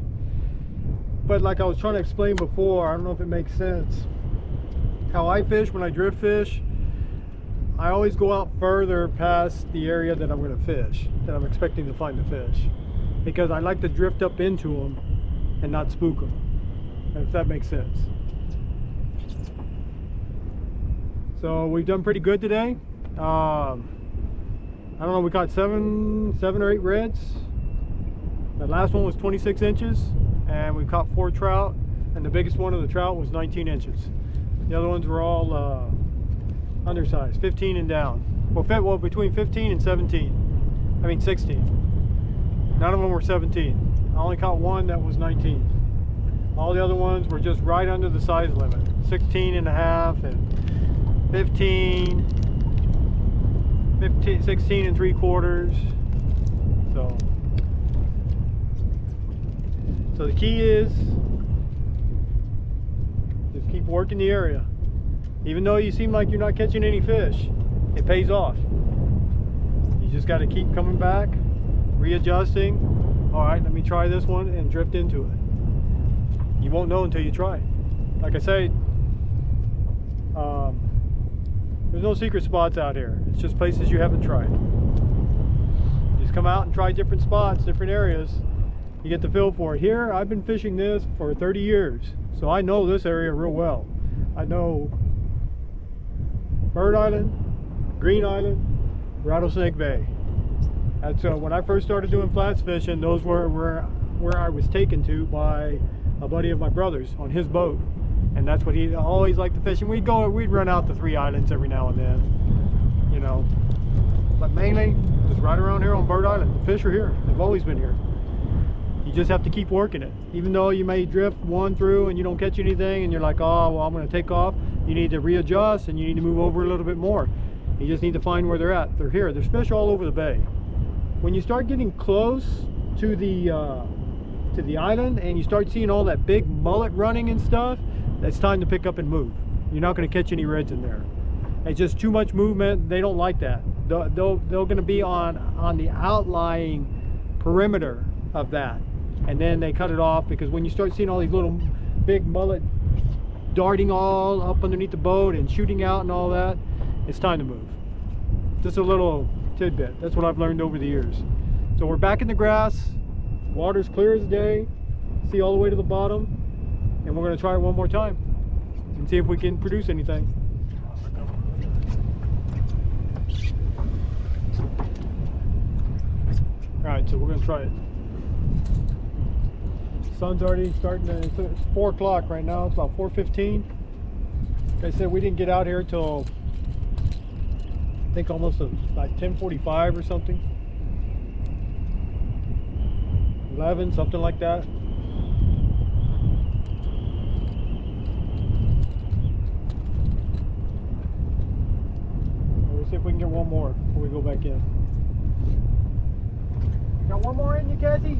But like I was trying to explain before, I don't know if it makes sense. how I fish when I drift fish, I always go out further past the area that I'm going to fish, that I'm expecting to find the fish, because I like to drift up into them and not spook them, if that makes sense. So we've done pretty good today. I don't know, we caught seven or eight reds. The last one was 26 inches, and we caught 4 trout, and the biggest one of the trout was 19 inches. The other ones were all undersized, 15 and down. Well, between 15 and 17. I mean 16. None of them were 17. I only caught one that was 19. All the other ones were just right under the size limit. 16 and a half and 15, 16 and 3/4. So the key is just keep working the area. Even though you seem like you're not catching any fish, it pays off. You just got to keep coming back, readjusting. All right, let me try this one, and drift into it. You won't know until you try. Like I say, there's no secret spots out here. It's just places you haven't tried. Just come out and try different spots, different areas. You get the feel for it. Here, I've been fishing this for 30 years, so I know this area real well. I know Bird Island, Green Island, Rattlesnake Bay. That's when I first started doing flats fishing, those were where I was taken to by a buddy of my brother's on his boat, and that's what he always liked to fish. And we'd run out to 3 islands every now and then, you know. But mainly, just right around here on Bird Island. The fish are here. They've always been here. You just have to keep working it. Even though you may drift one through and you don't catch anything, and you're like, oh, well, I'm going to take off. You need to readjust, and you need to move over a little bit more. You just need to find where they're at. They're here. There's fish all over the bay. When you start getting close to the island and you start seeing all that big mullet running and stuff, it's time to pick up and move. You're not going to catch any reds in there. It's just too much movement. They don't like that. They're going to be on the outlying perimeter of that, and then they cut it off, because when you start seeing all these little big mullet darting all up underneath the boat and shooting out and all that, it's time to move. Just a little tidbit. That's what I've learned over the years. So we're back in the grass. Water's clear as day. See all the way to the bottom, and we're going to try it one more time and see if we can produce anything. All right, so we're going to try it. Sun's already starting to, it's 4 o'clock right now. It's about 4:15. Like I said, we didn't get out here till I think almost like 10:45 or something. 11, something like that. We'll see if we can get one more before we go back in. Got one more in you, Cassie?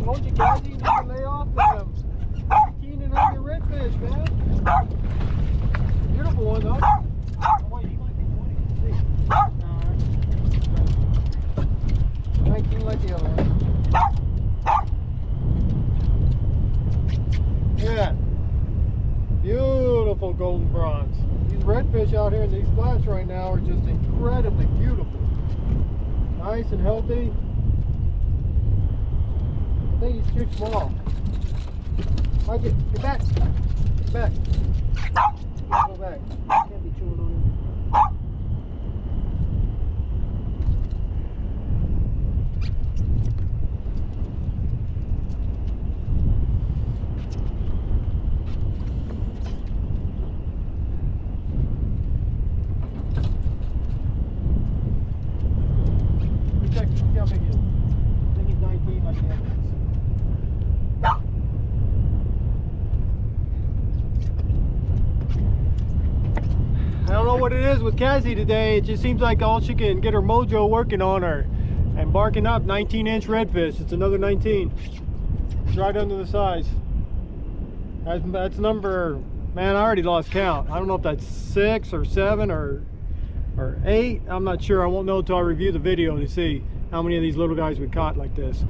Told you, Cassie, you need to lay off them. Keening on your redfish, man. Beautiful one, though. Oh, wait, he might be 20. 19 like the other one. Yeah. Beautiful golden bronze. These redfish out here in these flats right now are just incredibly beautiful. Nice and healthy. I think he's too small. Mike, get back. Get back. Go back. Can't be chewing on him. what it is with Cassie today. It just seems like all she can get her mojo working on her and barking up 19-inch redfish. It's another 19. It's right under the size. That's number, man, I already lost count. I don't know if that's 6 or 7 or 8. I'm not sure. I won't know until I review the video to see how many of these little guys we caught like this.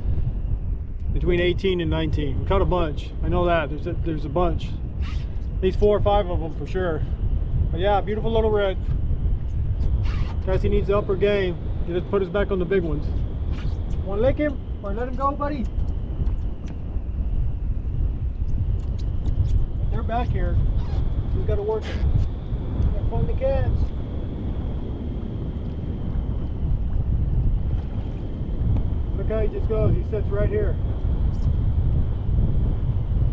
Between 18 and 19. We caught a bunch. I know that. There's a bunch. At least 4 or 5 of them for sure. But yeah, beautiful little red. Cassie needs the upper game. Just put us back on the big ones. Want to lick him or let him go, buddy? They're back here. We've got to work it. Gotta find the cats. Look how he just goes. He sits right here.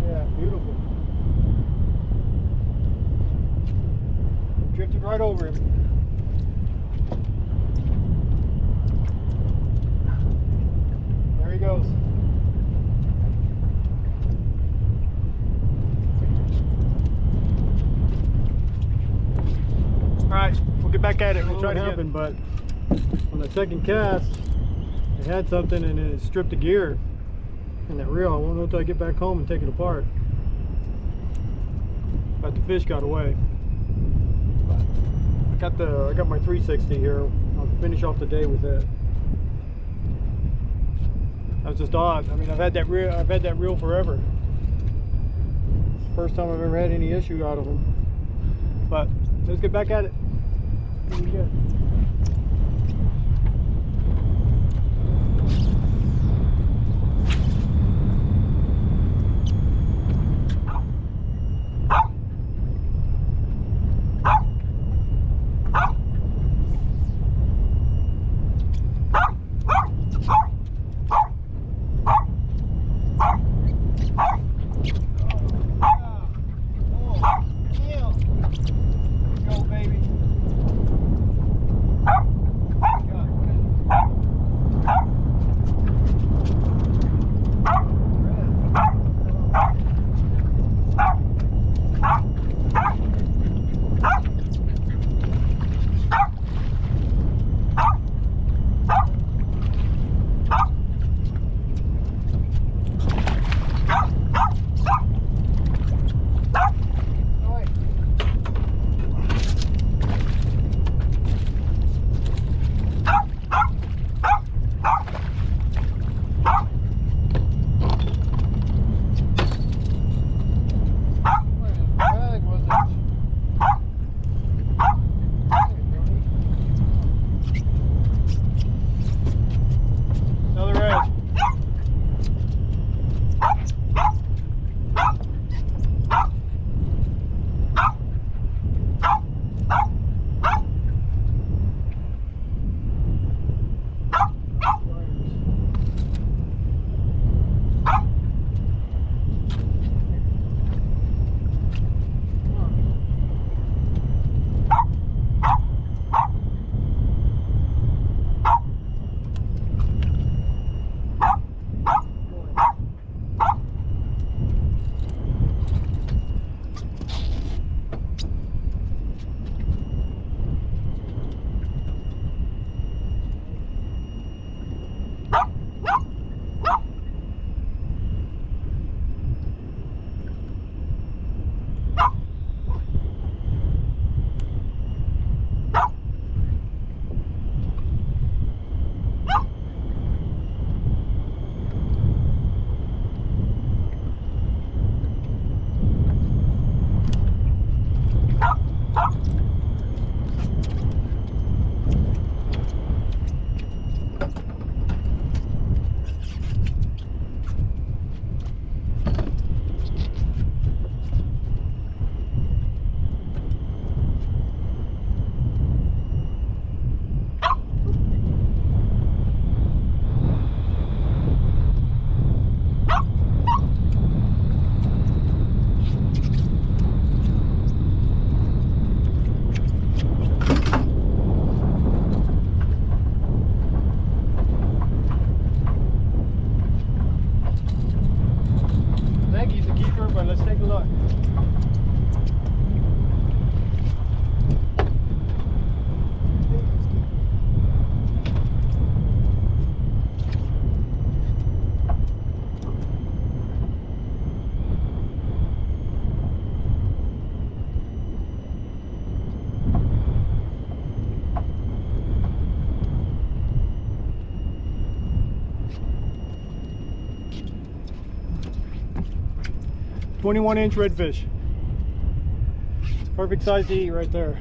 Yeah, beautiful. Drifted right over him. There he goes. Alright, we'll get back at it. We'll try to happen, but on the second cast, it had something and it stripped the gear in that reel. I won't know until I get back home and take it apart. But the fish got away. But I got my 360 here. I'll finish off the day with it. That's just odd. I mean, I've had that reel forever. It's the first time I've ever had any issue out of them. But let's get back at it. Here we go. 21-inch redfish. It's perfect size to eat right there.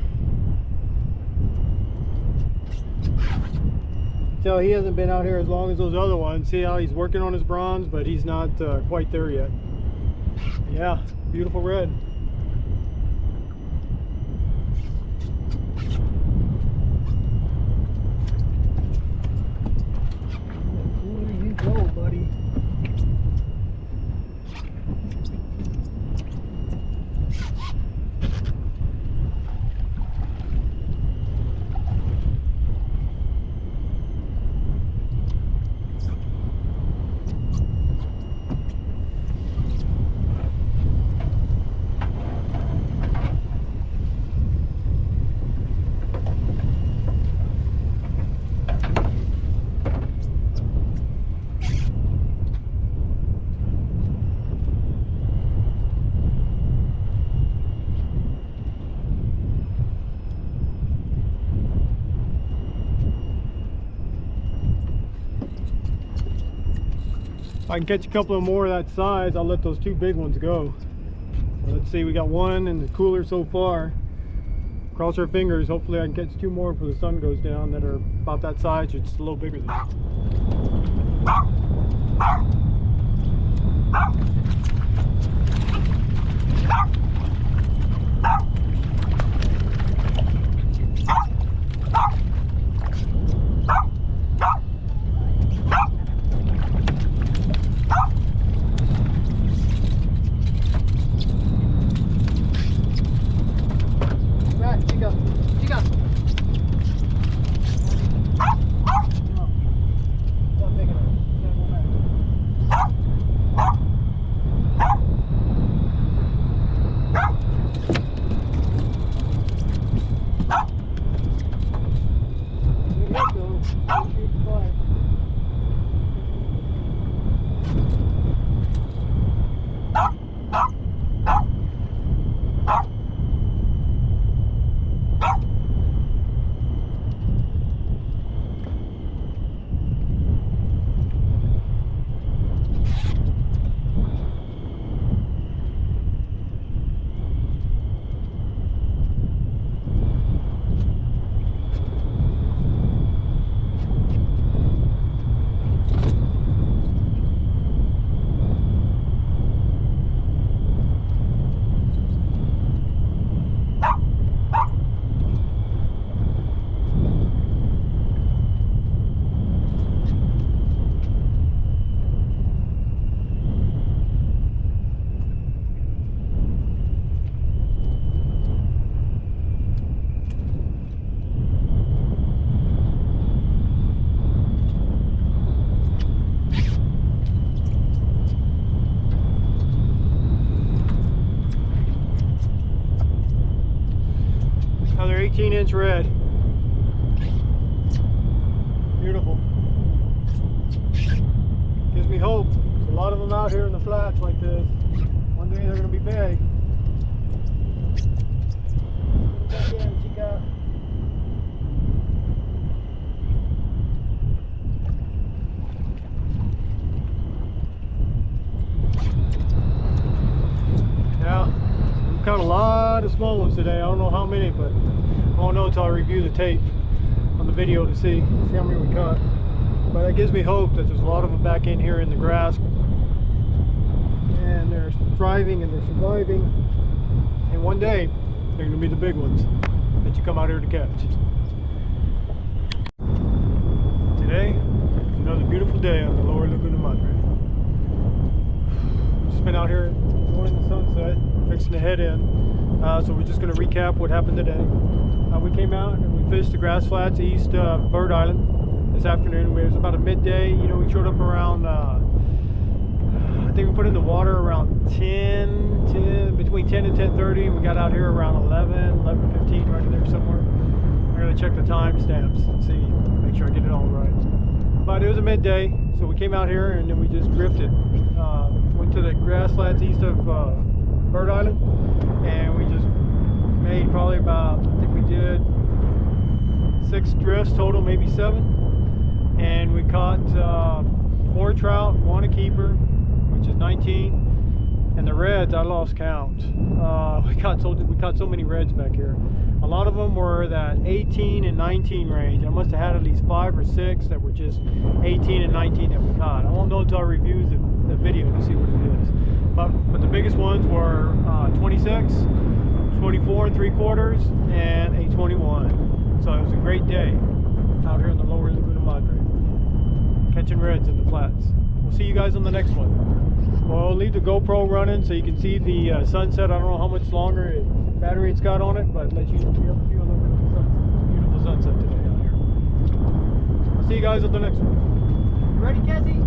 So he hasn't been out here as long as those other ones. See how he's working on his bronze, but he's not quite there yet. Yeah, beautiful red. Where you go, buddy? If I can catch a couple of more of that size, I'll let those two big ones go. Let's see, we got one in the cooler so far. Cross our fingers, hopefully I can catch two more before the sun goes down that are about that size or just a little bigger than that. Another 18-inch red. Beautiful. Gives me hope. There's a lot of them out here in the flats like this. One day they're going to be big. Yeah. Caught a lot of small ones today. I don't know how many, but I won't know until I review the tape on the video to see how many we caught. But that gives me hope that there's a lot of them back in here in the grass, and they're thriving and they're surviving, and one day they're going to be the big ones that you come out here to catch. Today is another beautiful day on the lower Laguna Madre. Just been out here enjoying the sunset, fixing to head in. So we're just going to recap what happened today. We came out and we fished the grass flats east of Bird Island this afternoon. It was about a midday. You know, we showed up around, I think we put in the water around between 10 and 10:30. And we got out here around 11:15, right in there somewhere. I'm going to check the timestamps and see, make sure I get it all right. But it was a midday, so we came out here and then we just drifted. Went to the grass flats east of Bird Island, and we just made probably about, I think we did 6 drifts total, maybe 7, and we caught 4 trout, 1 a keeper, which is 19, And the reds, I lost count. We caught so many reds back here. A lot of them were that 18 and 19 range. I must have had at least 5 or 6 that were just 18 and 19 that we caught. I won't know until I review the video to see what it is. But the biggest ones were 26, 24 and 3/4, and a 21. So it was a great day out here in the lower Laguna Madre, catching reds in the flats. We'll see you guys on the next one. Well, I'll leave the GoPro running so you can see the sunset. I don't know how much longer battery it's got on it, but let you be able to feel a little bit of the beautiful sunset today out here. I'll see you guys on the next one. You ready, Cassie?